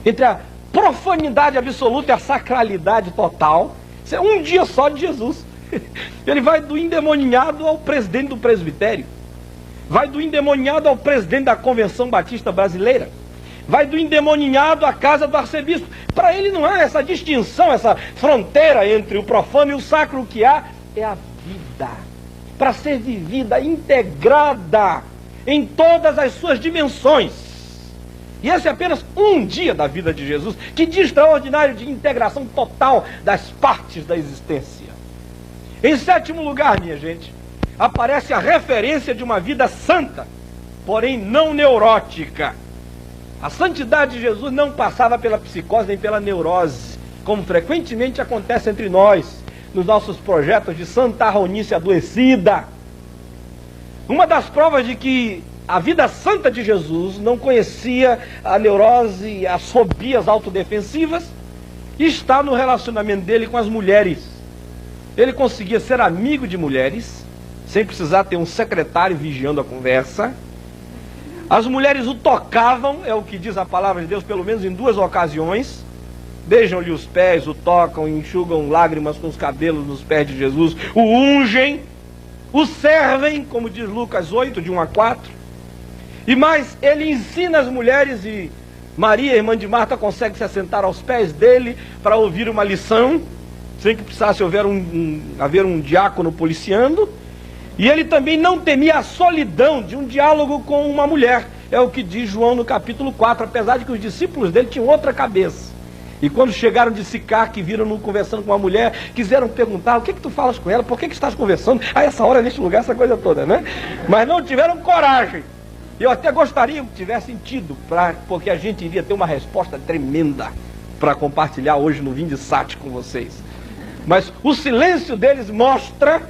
S1: entre a profanidade absoluta e a sacralidade total. Isso é um dia só de Jesus. Ele vai do endemoniado ao presidente do presbitério, vai do endemoniado ao presidente da Convenção Batista Brasileira, vai do endemoniado à casa do arcebispo. Para ele não há essa distinção, essa fronteira entre o profano e o sacro. O que há é a vida, para ser vivida, integrada em todas as suas dimensões. E esse é apenas um dia da vida de Jesus. Que dia extraordinário de integração total das partes da existência. Em sétimo lugar, minha gente, aparece a referência de uma vida santa, porém não neurótica. A santidade de Jesus não passava pela psicose nem pela neurose, como frequentemente acontece entre nós, nos nossos projetos de santarronice adoecida. Uma das provas de que a vida santa de Jesus não conhecia a neurose e as fobias autodefensivas está no relacionamento dele com as mulheres. Ele conseguia ser amigo de mulheres, sem precisar ter um secretário vigiando a conversa. As mulheres o tocavam, é o que diz a palavra de Deus, pelo menos em 2 ocasiões. Beijam-lhe os pés, o tocam, enxugam lágrimas com os cabelos nos pés de Jesus, o ungem, o servem, como diz Lucas 8, de 1 a 4. E mais, ele ensina as mulheres, e Maria, irmã de Marta, consegue se assentar aos pés dele para ouvir uma lição, sem que precisasse haver um diácono policiando. E ele também não temia a solidão de um diálogo com uma mulher. É o que diz João no capítulo 4, apesar de que os discípulos dele tinham outra cabeça. E quando chegaram de Sicar, que viram-no conversando com uma mulher, quiseram perguntar: o que tu falas com ela? Por que estás conversando a essa hora, neste lugar, essa coisa toda, né? Mas não tiveram coragem. Eu até gostaria que tivessem tido, porque a gente iria ter uma resposta tremenda para compartilhar hoje no Vindissat com vocês. Mas o silêncio deles mostra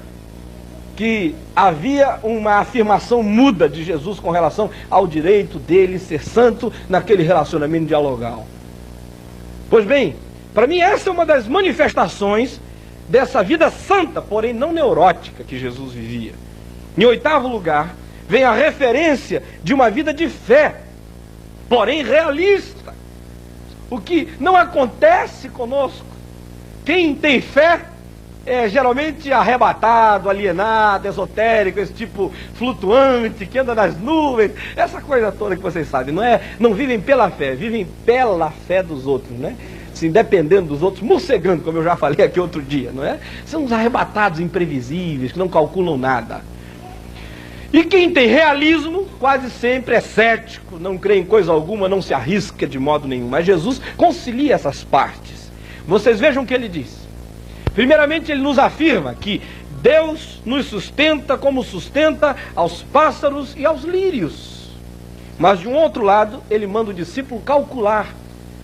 S1: que havia uma afirmação muda de Jesus com relação ao direito dele ser santo naquele relacionamento dialogal. Pois bem, para mim essa é uma das manifestações dessa vida santa, porém não neurótica, que Jesus vivia. Em 8º lugar, vem a referência de uma vida de fé, porém realista. O que não acontece conosco. Quem tem fé é geralmente arrebatado, alienado, esotérico, esse tipo flutuante, que anda nas nuvens, essa coisa toda que vocês sabem, não vivem pela fé, vivem pela fé dos outros, né? Assim, dependendo dos outros, morcegando, como eu já falei aqui outro dia, não é? São os arrebatados imprevisíveis, que não calculam nada. E quem tem realismo, quase sempre é cético, não crê em coisa alguma, não se arrisca de modo nenhum. Mas Jesus concilia essas partes. Vocês vejam o que ele diz. Primeiramente, ele nos afirma que Deus nos sustenta como sustenta aos pássaros e aos lírios. Mas, de um outro lado, ele manda o discípulo calcular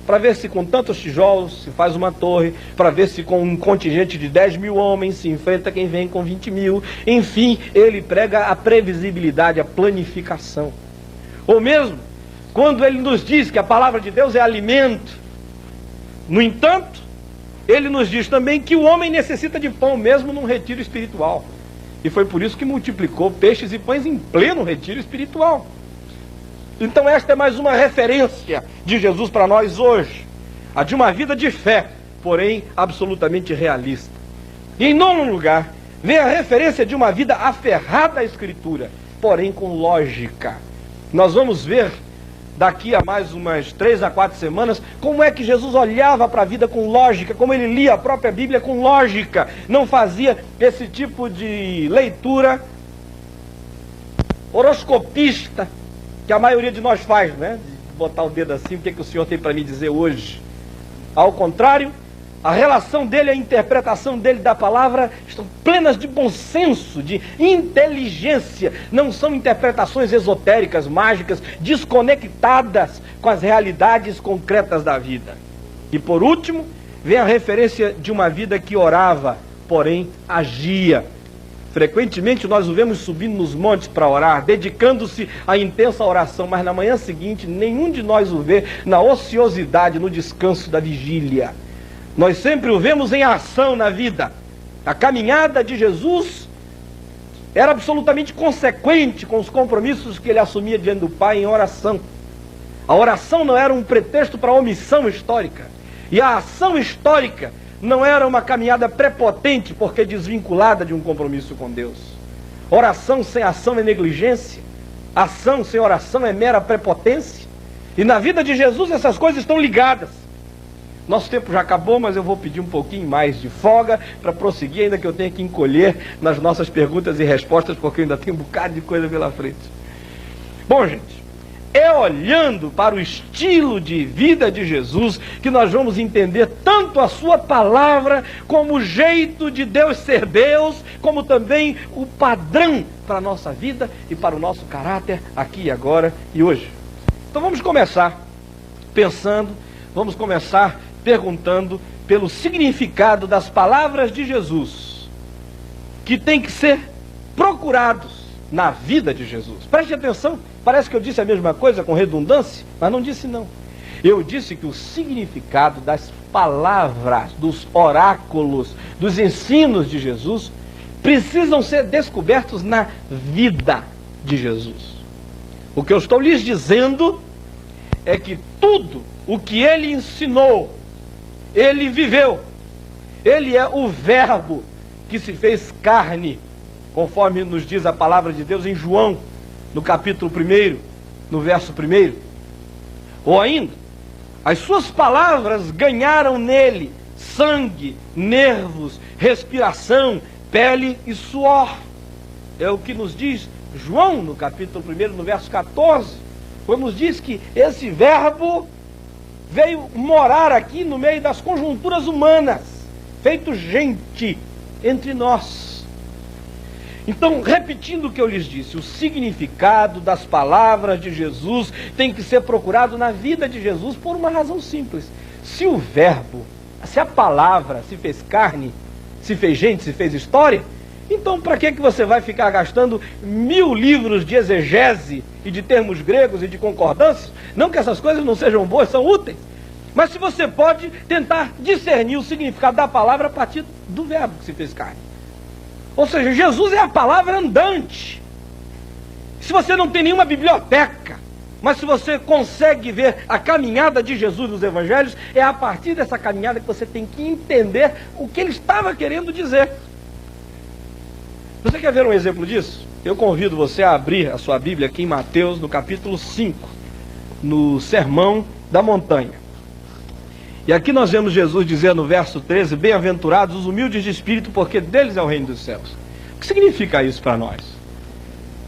S1: para ver se com tantos tijolos se faz uma torre, para ver se com um contingente de 10 mil homens se enfrenta quem vem com 20 mil. Enfim, ele prega a previsibilidade, a planificação. Ou mesmo, quando ele nos diz que a palavra de Deus é alimento, no entanto, ele nos diz também que o homem necessita de pão, mesmo num retiro espiritual. E foi por isso que multiplicou peixes e pães em pleno retiro espiritual. Então esta é mais uma referência de Jesus para nós hoje, a de uma vida de fé, porém absolutamente realista. E em nono lugar, vem a referência de uma vida aferrada à Escritura, porém com lógica. Nós vamos ver daqui a mais umas 3 a 4 semanas como é que Jesus olhava para a vida com lógica, como ele lia a própria Bíblia com lógica, não fazia esse tipo de leitura horoscopista que a maioria de nós faz, né? De botar o dedo assim, o que o senhor tem para me dizer hoje? Ao contrário, a relação dele, a interpretação dele da palavra estão plenas de bom senso, de inteligência. Não são interpretações esotéricas, mágicas, desconectadas com as realidades concretas da vida. E por último, vem a referência de uma vida que orava, porém agia. Frequentemente nós o vemos subindo nos montes para orar, dedicando-se à intensa oração, mas na manhã seguinte nenhum de nós o vê na ociosidade, no descanso da vigília. Nós sempre o vemos em ação na vida. A caminhada de Jesus era absolutamente consequente com os compromissos que ele assumia diante do Pai em oração. A oração não era um pretexto para a omissão histórica. E a ação histórica não era uma caminhada prepotente porque desvinculada de um compromisso com Deus. Oração sem ação é negligência. Ação sem oração é mera prepotência. E na vida de Jesus essas coisas estão ligadas. Nosso tempo já acabou, mas eu vou pedir um pouquinho mais de folga para prosseguir, ainda que eu tenha que encolher nas nossas perguntas e respostas, porque eu ainda tenho um bocado de coisa pela frente. Bom, gente, é olhando para o estilo de vida de Jesus que nós vamos entender tanto a sua palavra, como o jeito de Deus ser Deus, como também o padrão para a nossa vida e para o nosso caráter aqui, agora e hoje. Então vamos começar pensando, vamos começar perguntando pelo significado das palavras de Jesus, que tem que ser procurados na vida de Jesus. Preste atenção, parece que eu disse a mesma coisa com redundância, mas não disse não. Eu disse que o significado das palavras, dos oráculos, dos ensinos de Jesus, precisam ser descobertos na vida de Jesus. O que eu estou lhes dizendo é que tudo o que ele ensinou, ele viveu. Ele é o verbo que se fez carne, conforme nos diz a palavra de Deus em João, no capítulo 1, no verso 1. Ou ainda, as suas palavras ganharam nele sangue, nervos, respiração, pele e suor. É o que nos diz João, no capítulo 1, no verso 14, quando nos diz que esse verbo veio morar aqui no meio das conjunturas humanas, feito gente entre nós. Então, repetindo o que eu lhes disse, o significado das palavras de Jesus tem que ser procurado na vida de Jesus por uma razão simples. Se o verbo, se a palavra se fez carne, se fez gente, se fez história, então para que você vai ficar gastando 1000 livros de exegese e de termos gregos e de concordâncias? Não que essas coisas não sejam boas, são úteis. Mas se você pode tentar discernir o significado da palavra a partir do verbo que se fez carne. Ou seja, Jesus é a palavra andante. Se você não tem nenhuma biblioteca, mas se você consegue ver a caminhada de Jesus nos evangelhos, é a partir dessa caminhada que você tem que entender o que ele estava querendo dizer. Você quer ver um exemplo disso? Eu convido você a abrir a sua Bíblia aqui em Mateus, no capítulo 5, no Sermão da Montanha. E aqui nós vemos Jesus dizer no verso 13, bem-aventurados os humildes de espírito, porque deles é o reino dos céus. O que significa isso para nós?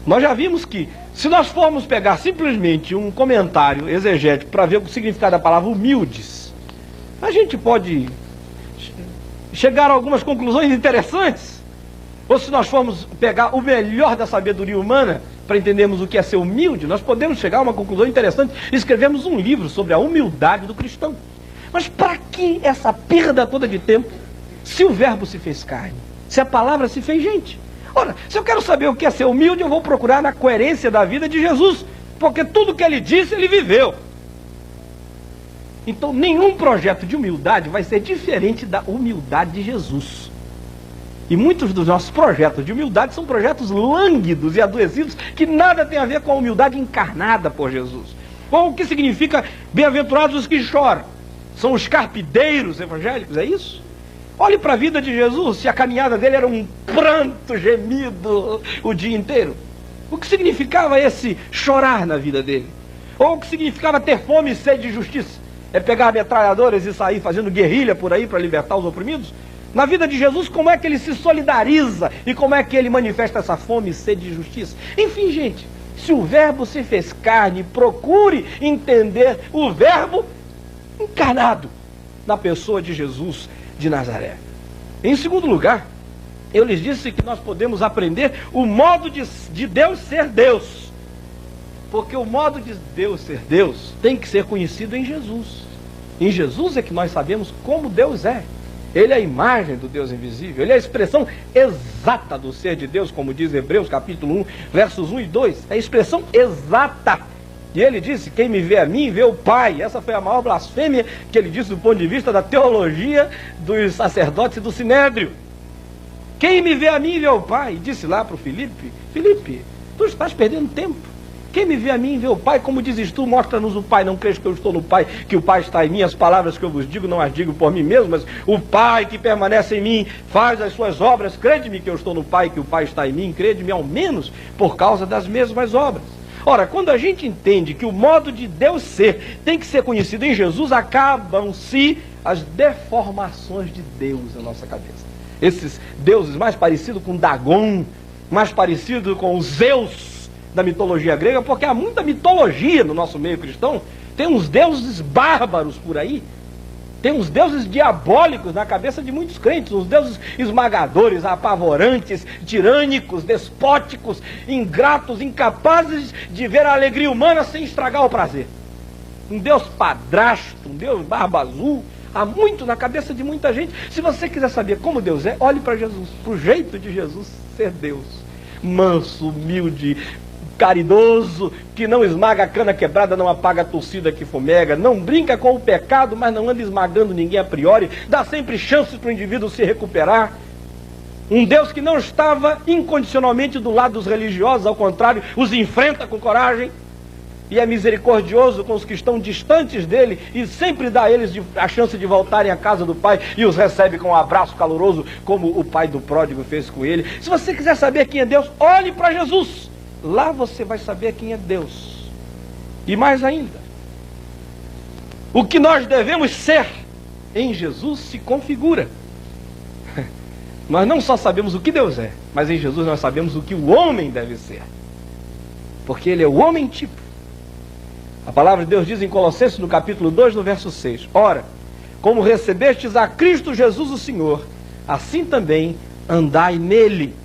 S1: Nós já vimos que, se nós formos pegar simplesmente um comentário exegético para ver o significado da palavra humildes, a gente pode chegar a algumas conclusões interessantes. Ou se nós formos pegar o melhor da sabedoria humana para entendermos o que é ser humilde, nós podemos chegar a uma conclusão interessante e escrevemos um livro sobre a humildade do cristão. Mas para que essa perda toda de tempo, se o verbo se fez carne, se a palavra se fez gente? Ora, se eu quero saber o que é ser humilde, eu vou procurar na coerência da vida de Jesus, porque tudo que ele disse, ele viveu. Então, nenhum projeto de humildade vai ser diferente da humildade de Jesus. E muitos dos nossos projetos de humildade são projetos lânguidos e adoecidos, que nada tem a ver com a humildade encarnada por Jesus. Ou o que significa bem-aventurados os que choram? São os carpideiros evangélicos, é isso? Olhe para a vida de Jesus, se a caminhada dele era um pranto gemido o dia inteiro. O que significava esse chorar na vida dele? Ou o que significava ter fome e sede de justiça? É pegar metralhadoras e sair fazendo guerrilha por aí para libertar os oprimidos? Na vida de Jesus, como é que ele se solidariza e como é que ele manifesta essa fome e sede de justiça? Enfim, gente, se o verbo se fez carne, procure entender o verbo encarnado na pessoa de Jesus de Nazaré. Em segundo lugar, eu lhes disse que nós podemos aprender o modo de Deus ser Deus. Porque o modo de Deus ser Deus tem que ser conhecido em Jesus. Em Jesus é que nós sabemos como Deus é. Ele é a imagem do Deus invisível. Ele é a expressão exata do ser de Deus, como diz Hebreus capítulo 1, versos 1 e 2. É a expressão exata. E ele disse, quem me vê a mim, vê o Pai. Essa foi a maior blasfêmia que ele disse do ponto de vista da teologia dos sacerdotes e do Sinédrio. Quem me vê a mim, vê o Pai. E disse lá para o Filipe, Filipe, tu estás perdendo tempo. Quem me vê a mim, vê o Pai. Como dizes tu, mostra-nos o Pai. Não crês que eu estou no Pai, que o Pai está em mim. As palavras que eu vos digo, não as digo por mim mesmo, mas o Pai que permanece em mim faz as suas obras. Crede-me que eu estou no Pai, que o Pai está em mim. Crede-me ao menos por causa das mesmas obras. Ora, quando a gente entende que o modo de Deus ser tem que ser conhecido em Jesus, acabam-se as deformações de Deus na nossa cabeça. Esses deuses mais parecidos com Dagon, mais parecidos com os Zeus da mitologia grega, porque há muita mitologia no nosso meio cristão. Tem uns deuses bárbaros por aí, tem uns deuses diabólicos na cabeça de muitos crentes, uns deuses esmagadores, apavorantes, tirânicos, despóticos, ingratos, incapazes de ver a alegria humana sem estragar o prazer. Um Deus padrasto, um Deus barba azul, há muito na cabeça de muita gente. Se você quiser saber como Deus é, olhe para Jesus, para o jeito de Jesus ser Deus. Manso, humilde, caridoso, que não esmaga a cana quebrada, não apaga a torcida que fumega, não brinca com o pecado, mas não anda esmagando ninguém a priori, dá sempre chances para o indivíduo se recuperar. Um Deus que não estava incondicionalmente do lado dos religiosos, ao contrário, os enfrenta com coragem, e é misericordioso com os que estão distantes dele, e sempre dá a eles a chance de voltarem à casa do Pai, e os recebe com um abraço caloroso, como o pai do pródigo fez com ele. Se você quiser saber quem é Deus, olhe para Jesus. Lá você vai saber quem é Deus. E mais ainda, o que nós devemos ser em Jesus se configura. Nós não só sabemos o que Deus é, mas em Jesus nós sabemos o que o homem deve ser. Porque ele é o homem tipo. A palavra de Deus diz em Colossenses, no capítulo 2, no verso 6. Ora, como recebestes a Cristo Jesus o Senhor, assim também andai nele.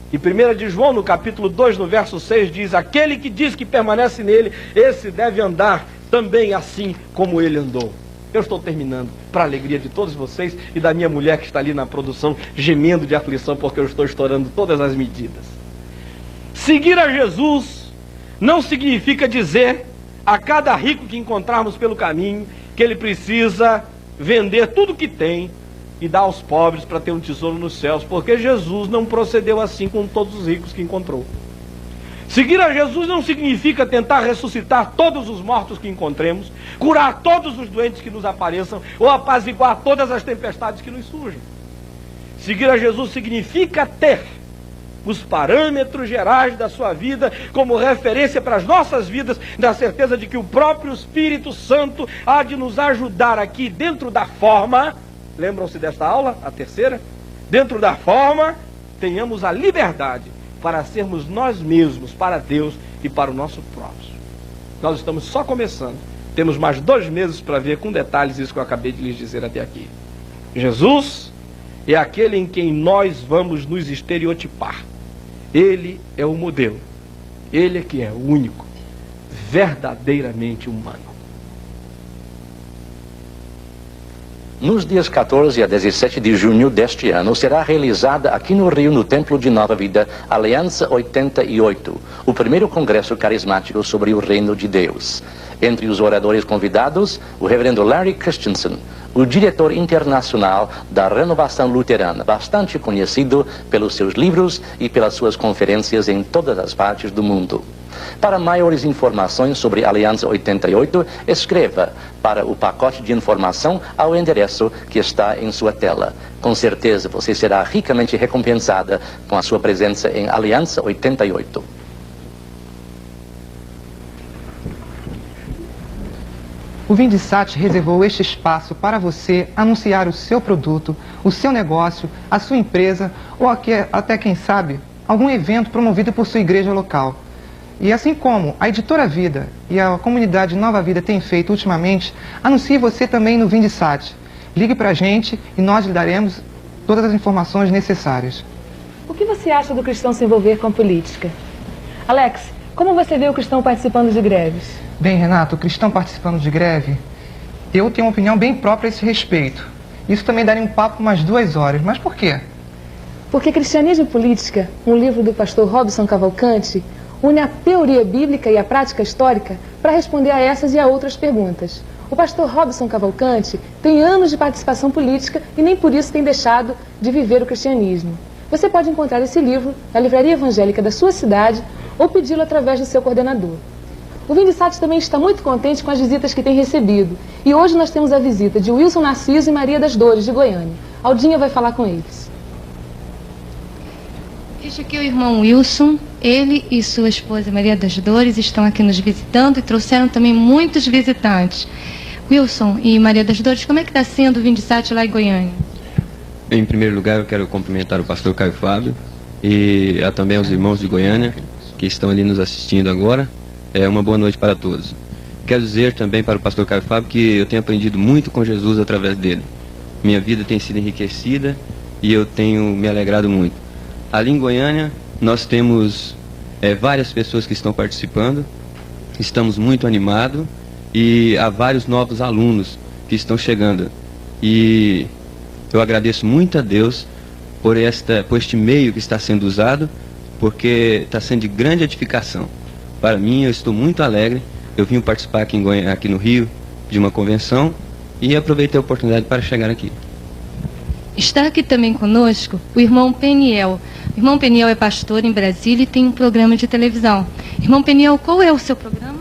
S1: E 1 de João, no capítulo 2, no verso 6, diz, aquele que diz que permanece nele, esse deve andar também assim como ele andou. Eu estou terminando, para a alegria de todos vocês e da minha mulher que está ali na produção, gemendo de aflição, porque eu estou estourando todas as medidas. Seguir a Jesus não significa dizer a cada rico que encontrarmos pelo caminho que ele precisa vender tudo que tem e dar aos pobres para ter um tesouro nos céus, porque Jesus não procedeu assim com todos os ricos que encontrou. Seguir a Jesus não significa tentar ressuscitar todos os mortos que encontremos, curar todos os doentes que nos apareçam, ou apaziguar todas as tempestades que nos surgem. Seguir a Jesus significa ter os parâmetros gerais da sua vida como referência para as nossas vidas, na certeza de que o próprio Espírito Santo há de nos ajudar aqui dentro da forma. Lembram-se desta aula, a terceira? Dentro da forma, tenhamos a liberdade para sermos nós mesmos, para Deus e para o nosso próximo. Nós estamos só começando. Temos mais 2 meses para ver com detalhes isso que eu acabei de lhes dizer até aqui. Jesus é aquele em quem nós vamos nos estereotipar. Ele é o modelo.
S6: Ele é que é único, verdadeiramente humano.
S7: Nos dias 14 a 17 de junho deste ano, será realizada aqui no Rio, no Templo de Nova Vida, Aliança 88, o primeiro congresso carismático sobre o Reino de Deus. Entre os oradores convidados, o reverendo Larry Christensen, o diretor internacional da Renovação Luterana, bastante conhecido pelos seus livros e pelas suas conferências em todas as partes do mundo. Para maiores informações sobre Aliança 88, escreva para o pacote de informação ao endereço que está em sua tela. Com certeza você será ricamente recompensada com a sua presença em Aliança 88.
S8: O Vindisat reservou este espaço para você anunciar o seu produto, o seu negócio, a sua empresa ou até, quem sabe, algum evento promovido por sua igreja local. E assim como a Editora Vida e a comunidade Nova Vida têm feito ultimamente, anuncie você também no Vindisat. Ligue para a gente e nós lhe daremos todas as informações necessárias.
S9: O que você acha do cristão se envolver com a política? Alex, como você vê o cristão participando de greves?
S8: Bem, Renato, o cristão participando de greve, eu tenho uma opinião bem própria a esse respeito. Isso também daria um papo umas 2 horas. Mas por quê?
S9: Porque Cristianismo e Política, um livro do pastor Robson Cavalcante, une a teoria bíblica e a prática histórica para responder a essas e a outras perguntas. O pastor Robson Cavalcante tem anos de participação política e nem por isso tem deixado de viver o cristianismo. Você pode encontrar esse livro na livraria evangélica da sua cidade ou pedi-lo através do seu coordenador. O Vindisat também está muito contente com as visitas que tem recebido. E hoje nós temos a visita de Wilson Narciso e Maria das Dores, de Goiânia. Aldinha vai falar com eles.
S2: Este aqui é o irmão Wilson. Ele e sua esposa Maria das Dores estão aqui nos visitando e trouxeram também muitos visitantes. Wilson e Maria das Dores, como é que está sendo o Vindisat lá em Goiânia?
S10: Em primeiro lugar, eu quero cumprimentar o pastor Caio Fábio e também aos irmãos de Goiânia que estão ali nos assistindo agora. Uma boa noite para todos. Quero dizer também para o pastor Caio Fábio que eu tenho aprendido muito com Jesus através dele. Minha vida tem sido enriquecida e eu tenho me alegrado muito. Ali em Goiânia, nós temos várias pessoas que estão participando, estamos muito animados e há vários novos alunos que estão chegando. E eu agradeço muito a Deus por este meio que está sendo usado, porque está sendo de grande edificação. Para mim, eu estou muito alegre. Eu vim participar aqui no Rio de uma convenção e aproveitei a oportunidade para chegar aqui.
S2: Está aqui também conosco o irmão Peniel. O irmão Peniel é pastor em Brasília e tem um programa de televisão. Irmão Peniel, qual é o seu programa?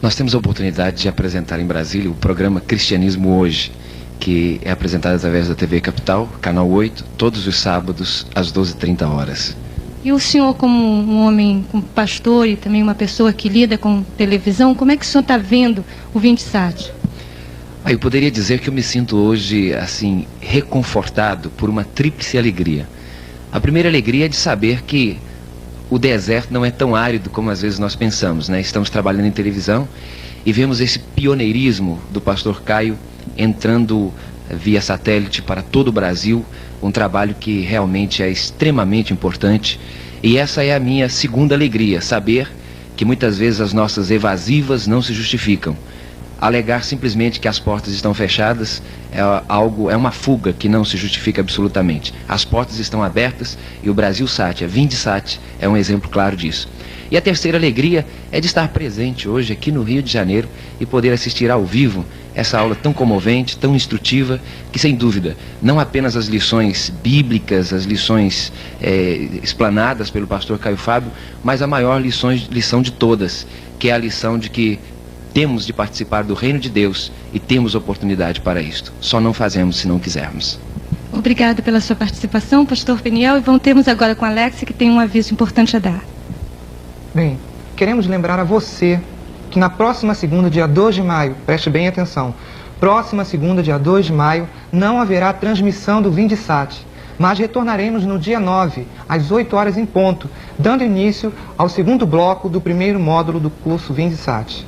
S11: Nós temos a oportunidade de apresentar em Brasília o programa Cristianismo Hoje, que é apresentado através da TV Capital, Canal 8, todos os sábados, às 12h30.
S2: E o senhor, como um homem, como pastor e também uma pessoa que lida com televisão, como é que o senhor está vendo o Vindisat?
S11: Eu poderia dizer que eu me sinto hoje, assim, reconfortado por uma tríplice alegria. A primeira alegria é de saber que o deserto não é tão árido como às vezes nós pensamos, né? Estamos trabalhando em televisão e vemos esse pioneirismo do pastor Caio entrando via satélite para todo o Brasil, um trabalho que realmente é extremamente importante. E essa é a minha segunda alegria, saber que muitas vezes as nossas evasivas não se justificam. Alegar simplesmente que as portas estão fechadas é uma fuga que não se justifica absolutamente. As portas estão abertas e o Brasilsat, a Vindisat, é um exemplo claro disso. E a terceira alegria é de estar presente hoje aqui no Rio de Janeiro e poder assistir ao vivo essa aula tão comovente, tão instrutiva, que sem dúvida, não apenas as lições bíblicas, as lições explanadas pelo pastor Caio Fábio, mas a maior lição de todas, que é a lição de que temos de participar do reino de Deus e temos oportunidade para isto. Só não fazemos se não quisermos.
S2: Obrigada pela sua participação, pastor Peniel. E temos agora com a Alex, que tem um aviso importante a dar.
S8: Bem, queremos lembrar a você que na próxima segunda, dia 2 de maio, preste bem atenção, próxima segunda, dia 2 de maio, não haverá transmissão do Vindisat, mas retornaremos no dia 9, às 8h em ponto, dando início ao segundo bloco do primeiro módulo do curso Vindisat.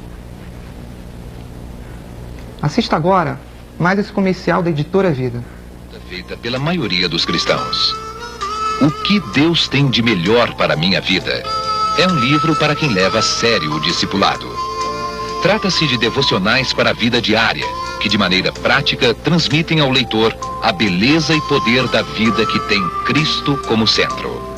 S8: Assista agora mais esse comercial da Editora Vida.
S12: Feita pela maioria dos cristãos. O que Deus tem de melhor para a minha vida?
S6: é um livro para quem leva a sério o discipulado. Trata-se de devocionais para a vida diária, que de maneira prática transmitem ao leitor a beleza e poder da vida que tem Cristo como centro.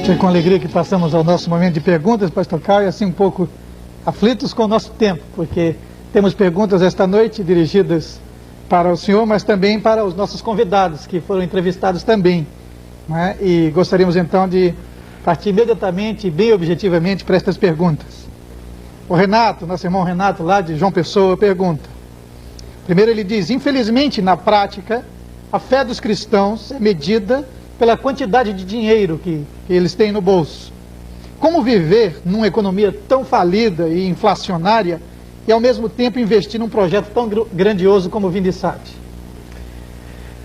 S12: É com alegria que passamos ao nosso momento de perguntas, pastor Caio, assim um pouco aflitos com o nosso tempo, porque temos perguntas esta noite dirigidas para o senhor, mas também para os nossos convidados, que foram entrevistados também, né? E gostaríamos então de partir imediatamente e bem objetivamente para estas perguntas. O Renato, nosso irmão Renato, lá de João Pessoa, pergunta. Primeiro ele diz, infelizmente, na prática, a fé dos cristãos é medida pela quantidade de dinheiro que eles têm no bolso. Como viver numa economia tão falida e inflacionária e ao mesmo tempo investir num projeto tão grandioso como o Vindisat?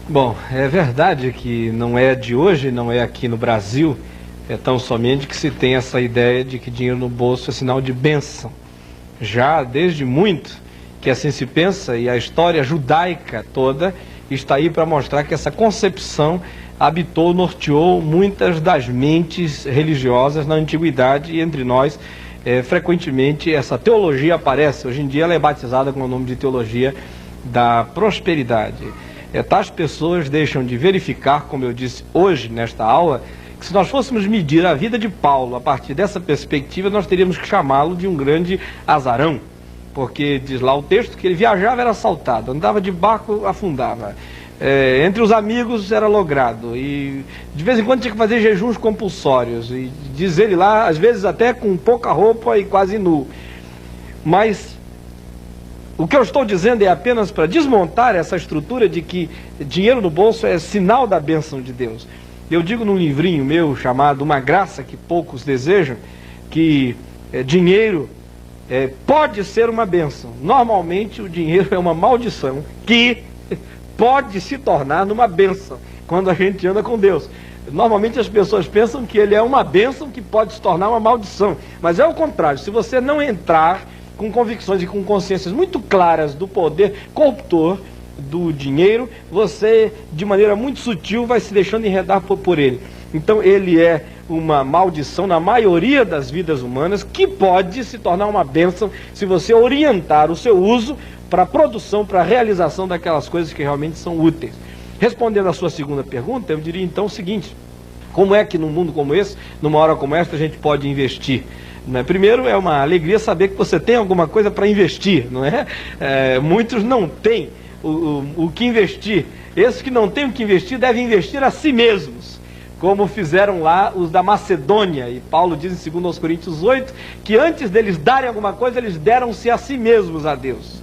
S1: Bom, é verdade que não é de hoje, não é aqui no Brasil, é tão somente que se tem essa ideia de que dinheiro no bolso é sinal de bênção. Já desde muito que assim se pensa, e a história judaica toda está aí para mostrar que essa concepção habitou, norteou muitas das mentes religiosas na antiguidade, e entre nós, frequentemente, essa teologia aparece. Hoje em dia ela é batizada com o nome de teologia da prosperidade. Tais pessoas deixam de verificar, como eu disse hoje nesta aula, que se nós fôssemos medir a vida de Paulo a partir dessa perspectiva, nós teríamos que chamá-lo de um grande azarão, porque diz lá o texto que ele viajava, era assaltado, andava de barco, afundava. Entre os amigos era logrado, e de vez em quando tinha que fazer jejuns compulsórios, e diz ele lá, às vezes até com pouca roupa e quase nu. Mas o que eu estou dizendo é apenas para desmontar essa estrutura de que dinheiro no bolso é sinal da bênção de Deus. Eu digo num livrinho meu chamado Uma Graça que Poucos Desejam, que dinheiro pode ser uma bênção. Normalmente o dinheiro é uma maldição que pode se tornar numa bênção quando a gente anda com Deus. Normalmente as pessoas pensam que ele é uma bênção que pode se tornar uma maldição, mas é o contrário. Se você não entrar com convicções e com consciências muito claras do poder corruptor do dinheiro, você de maneira muito sutil vai se deixando enredar por ele. Então ele é uma maldição na maioria das vidas humanas, que pode se tornar uma bênção se você orientar o seu uso para a produção, para a realização daquelas coisas que realmente são úteis. Respondendo à sua segunda pergunta, eu diria então o seguinte: como é que num mundo como esse, numa hora como esta, a gente pode investir? Primeiro, é uma alegria saber que você tem alguma coisa para investir, não é? Muitos não têm o que investir. Esses que não têm o que investir devem investir a si mesmos, como fizeram lá os da Macedônia. E Paulo diz em 2 Coríntios 8 que antes deles darem alguma coisa, eles deram-se a si mesmos a Deus.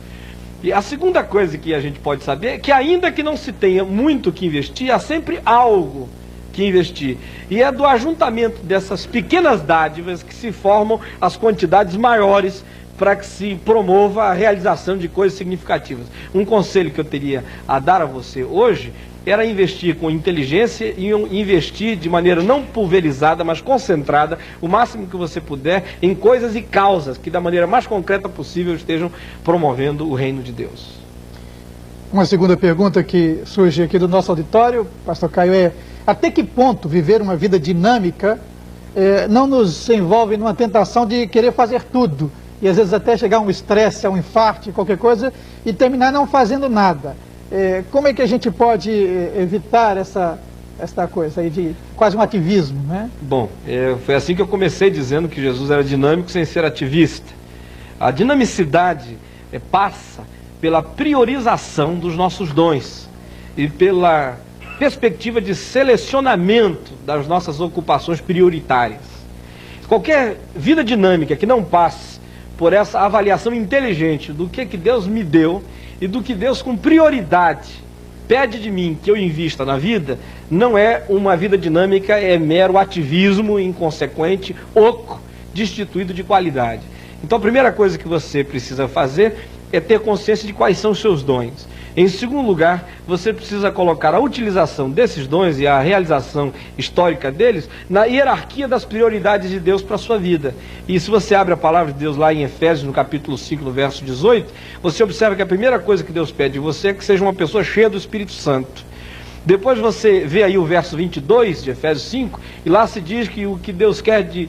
S1: E a segunda coisa que a gente pode saber é que ainda que não se tenha muito que investir, há sempre algo que investir. E é do ajuntamento dessas pequenas dádivas que se formam as quantidades maiores para que se promova a realização de coisas significativas. Um conselho que eu teria a dar a você hoje era investir com inteligência e investir de maneira não pulverizada, mas concentrada, o máximo que você puder, em coisas e causas que da maneira mais concreta possível estejam promovendo o reino de Deus.
S12: Uma segunda pergunta que surge aqui do nosso auditório, pastor Caio, é: até que ponto viver uma vida dinâmica não nos envolve numa tentação de querer fazer tudo, e às vezes até chegar a um estresse, a um infarto, qualquer coisa, e terminar não fazendo nada? Como é que a gente pode evitar essa coisa aí de quase um ativismo, né? Bom,
S1: foi assim que eu comecei dizendo que Jesus era dinâmico sem ser ativista. A dinamicidade passa pela priorização dos nossos dons e pela perspectiva de selecionamento das nossas ocupações prioritárias. Qualquer vida dinâmica que não passe por essa avaliação inteligente do que Deus me deu e do que Deus com prioridade pede de mim que eu invista na vida, não é uma vida dinâmica, é mero ativismo inconsequente, oco, destituído de qualidade. Então a primeira coisa que você precisa fazer é ter consciência de quais são os seus dons. Em segundo lugar, você precisa colocar a utilização desses dons e a realização histórica deles na hierarquia das prioridades de Deus para a sua vida. E se você abre a palavra de Deus lá em Efésios, no capítulo 5, no verso 18, você observa que a primeira coisa que Deus pede de você é que seja uma pessoa cheia do Espírito Santo. Depois você vê aí o verso 22 de Efésios 5, e lá se diz que o que Deus quer de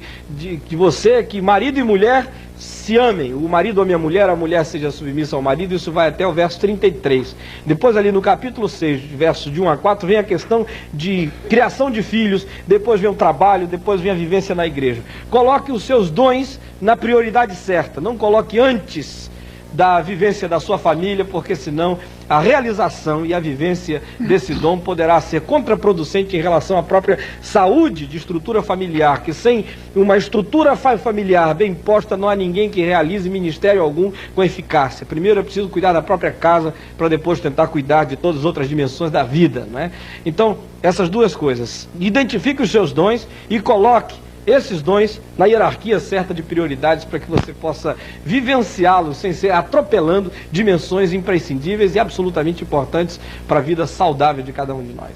S1: você é que marido e mulher se amem. O marido ame a mulher seja submissa ao marido. Isso vai até o verso 33. Depois ali no capítulo 6, verso de 1 a 4, vem a questão de criação de filhos, depois vem o trabalho, depois vem a vivência na igreja. Coloque os seus dons na prioridade certa, não coloque antes da vivência da sua família, porque senão a realização e a vivência desse dom poderá ser contraproducente em relação à própria saúde de estrutura familiar, que sem uma estrutura familiar bem posta não há ninguém que realize ministério algum com eficácia. Primeiro é preciso cuidar da própria casa para depois tentar cuidar de todas as outras dimensões da vida, não é? Então, essas duas coisas, identifique os seus dons e coloque esses dons na hierarquia certa de prioridades para que você possa vivenciá-los sem ser atropelando dimensões imprescindíveis e absolutamente importantes para a vida saudável de cada um de nós.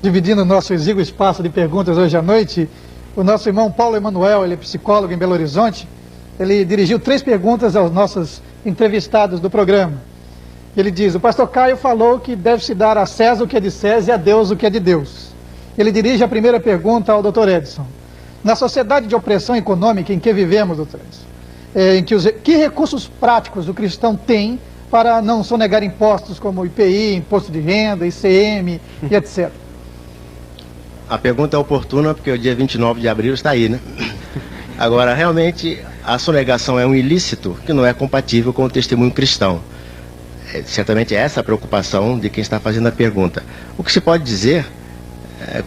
S12: Dividindo o nosso exíguo espaço de perguntas hoje à noite, o nosso irmão Paulo Emanuel, ele é psicólogo em Belo Horizonte, ele dirigiu 3 perguntas aos nossos entrevistados do programa. Ele diz: o pastor Caio falou que deve-se dar a César o que é de César e a Deus o que é de Deus. Ele dirige a primeira pergunta ao Dr. Edson. Na sociedade de opressão econômica em que vivemos, doutor Edson, que recursos práticos o cristão tem para não sonegar impostos como IPI, Imposto de Renda, ICM e etc?
S5: A pergunta é oportuna porque o dia 29 de abril está aí, né? Agora, realmente, a sonegação é um ilícito que não é compatível com o testemunho cristão. Certamente é essa a preocupação de quem está fazendo a pergunta. O que se pode dizer,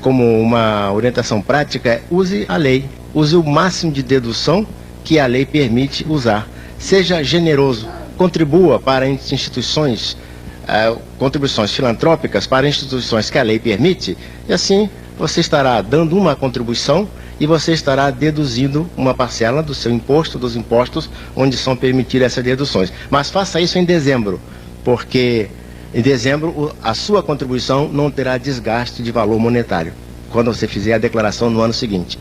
S5: como uma orientação prática, é: use a lei, use o máximo de dedução que a lei permite usar. Seja generoso, contribua para instituições, contribuições filantrópicas para instituições que a lei permite, e assim você estará dando uma contribuição e você estará deduzindo uma parcela do seu imposto, dos impostos onde são permitidas essas deduções. Mas faça isso em dezembro, porque em dezembro a sua contribuição não terá desgaste de valor monetário, quando você fizer a declaração no ano seguinte.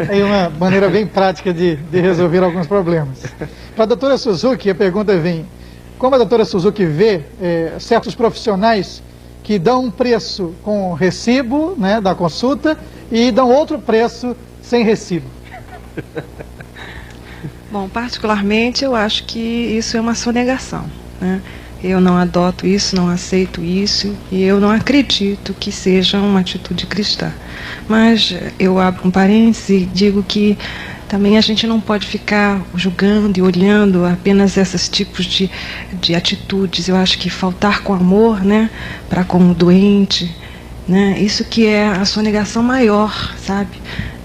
S12: É uma maneira bem prática de resolver alguns problemas. Para a doutora Suzuki, a pergunta vem: como a doutora Suzuki vê certos profissionais que dão um preço com recibo, né, da consulta, e dão outro preço sem recibo?
S4: Bom, particularmente eu acho que isso é uma sonegação, né? Eu não adoto isso, não aceito isso, e eu não acredito que seja uma atitude cristã. Mas eu abro um parênteses e digo que também a gente não pode ficar julgando e olhando apenas esses tipos de atitudes. Eu acho que faltar com amor, né, para com o doente, né, isso que é a sonegação maior, sabe,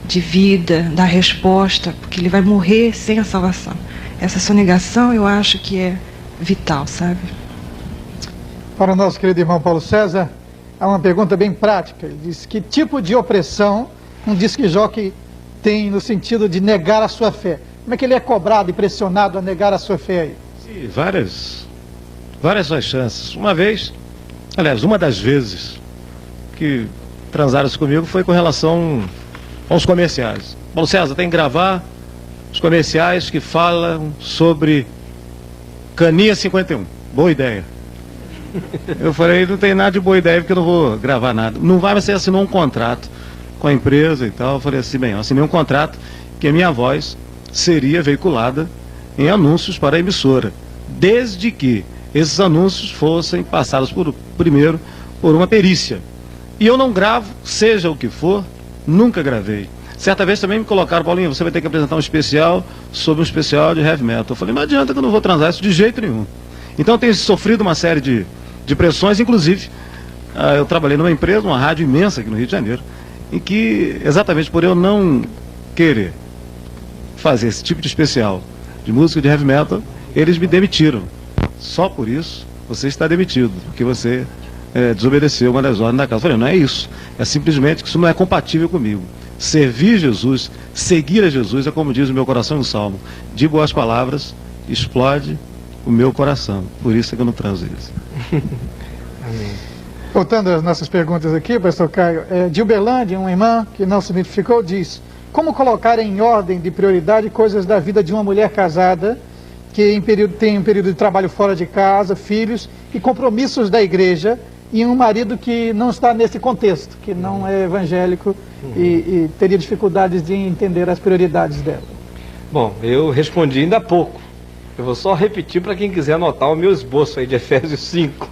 S4: de vida, da resposta, porque ele vai morrer sem a salvação. Essa sonegação eu acho que é vital, sabe?
S12: Para o nosso querido irmão Paulo César, há uma pergunta bem prática. Ele diz: que tipo de opressão um disc jockey tem no sentido de negar a sua fé? Como é que ele é cobrado e pressionado a negar a sua fé aí?
S3: Sim, várias as chances. Uma das vezes que transaram-se comigo foi com relação aos comerciais. Paulo César, tem que gravar os comerciais que falam sobre Caninha 51. Boa ideia. Eu falei: não tem nada de boa ideia porque eu não vou gravar nada. Não vai, mas você assinou um contrato com a empresa e tal. Eu falei assim: bem, eu assinei um contrato que a minha voz seria veiculada em anúncios para a emissora, desde que esses anúncios fossem passados primeiro por uma perícia. E eu não gravo, seja o que for, nunca gravei. Certa vez também me colocaram: Paulinho, você vai ter que apresentar um especial sobre um especial de heavy metal. Eu falei: não adianta, que eu não vou transar isso de jeito nenhum. Então eu tenho sofrido uma série de pressões, inclusive eu trabalhei numa empresa, uma rádio imensa aqui no Rio de Janeiro, em que, exatamente por eu não querer fazer esse tipo de especial de música de heavy metal, eles me demitiram. Só por isso, você está demitido, porque você desobedeceu uma das ordens da casa. Eu falei, não é isso, é simplesmente que isso não é compatível comigo. Servir Jesus, seguir a Jesus, é como diz o meu coração no Salmo, de boas palavras, explode o meu coração, por isso é que eu não transo isso.
S12: Amém. Voltando às nossas perguntas aqui, pastor Caio, de Uberlândia, uma irmã que não se identificou, diz: como colocar em ordem de prioridade coisas da vida de uma mulher casada que tem um período de trabalho fora de casa, filhos e compromissos da igreja, e um marido que não está nesse contexto, que não é evangélico e teria dificuldades de entender as prioridades dela?
S1: Bom, eu respondi ainda há pouco. Eu vou só repetir para quem quiser anotar o meu esboço aí de Efésios 5.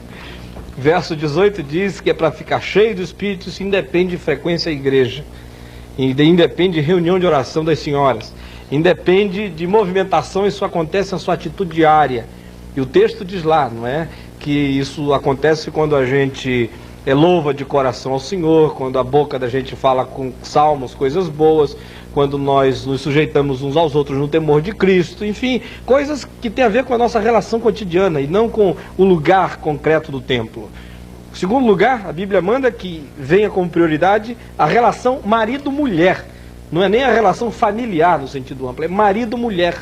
S1: Verso 18 diz que é para ficar cheio do Espírito, isso independe de frequência à igreja, independe de reunião de oração das senhoras, independe de movimentação, isso acontece na sua atitude diária. E o texto diz lá, não é? Que isso acontece quando a gente louva de coração ao Senhor, quando a boca da gente fala com salmos, coisas boas, quando nós nos sujeitamos uns aos outros no temor de Cristo, enfim, coisas que tem a ver com a nossa relação cotidiana e não com o lugar concreto do templo. Em segundo lugar, a Bíblia manda que venha como prioridade a relação marido-mulher. Não é nem a relação familiar no sentido amplo, é marido-mulher.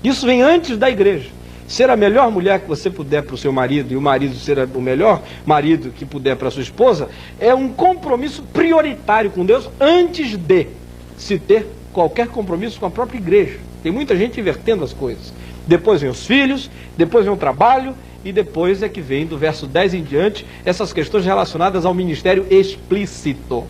S1: Isso vem antes da igreja. Ser a melhor mulher que você puder para o seu marido e o marido ser o melhor marido que puder para a sua esposa é um compromisso prioritário com Deus antes de se ter qualquer compromisso com a própria igreja. Tem muita gente invertendo as coisas. Depois vem os filhos, depois vem o trabalho e depois é que vem do verso 10 em diante essas questões relacionadas ao ministério explícito.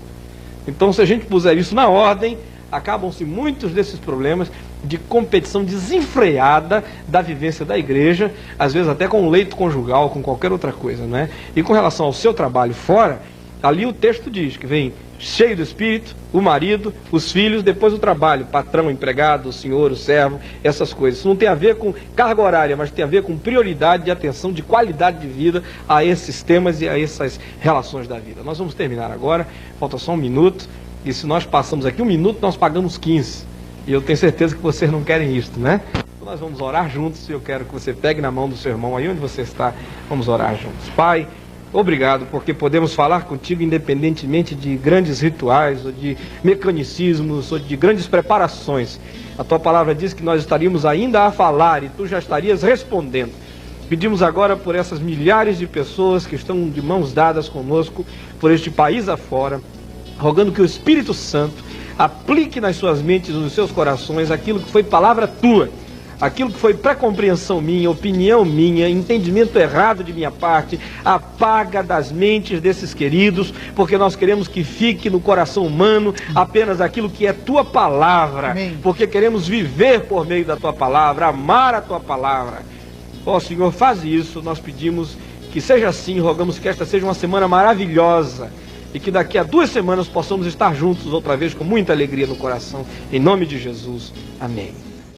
S1: Então, se a gente puser isso na ordem, acabam-se muitos desses problemas de competição desenfreada da vivência da igreja, às vezes até com o leito conjugal, com qualquer outra coisa, não é? E com relação ao seu trabalho fora, ali o texto diz que vem cheio do Espírito, o marido, os filhos, depois o trabalho, patrão, empregado, o senhor, o servo, essas coisas. Isso não tem a ver com carga horária, mas tem a ver com prioridade de atenção, de qualidade de vida a esses temas e a essas relações da vida. Nós vamos terminar agora, falta só um minuto, e se nós passamos aqui um minuto, nós pagamos 15. E eu tenho certeza que vocês não querem isso, né? Então nós vamos orar juntos, e eu quero que você pegue na mão do seu irmão aí onde você está, vamos orar juntos. Pai, obrigado, porque podemos falar contigo independentemente de grandes rituais, ou de mecanicismos, ou de grandes preparações. A tua palavra diz que nós estaríamos ainda a falar e tu já estarias respondendo. Pedimos agora por essas milhares de pessoas que estão de mãos dadas conosco, por este país afora, rogando que o Espírito Santo aplique nas suas mentes e nos seus corações aquilo que foi palavra tua, aquilo que foi pré-compreensão minha, opinião minha, entendimento errado de minha parte. Apaga das mentes desses queridos, porque nós queremos que fique no coração humano apenas aquilo que é tua palavra. Amém. Porque queremos viver por meio da tua palavra, amar a tua palavra. Ó Senhor, faz isso, nós pedimos que seja assim, rogamos que esta seja uma semana maravilhosa e que daqui a 2 semanas possamos estar juntos outra vez com muita alegria no coração, em nome de Jesus. Amém.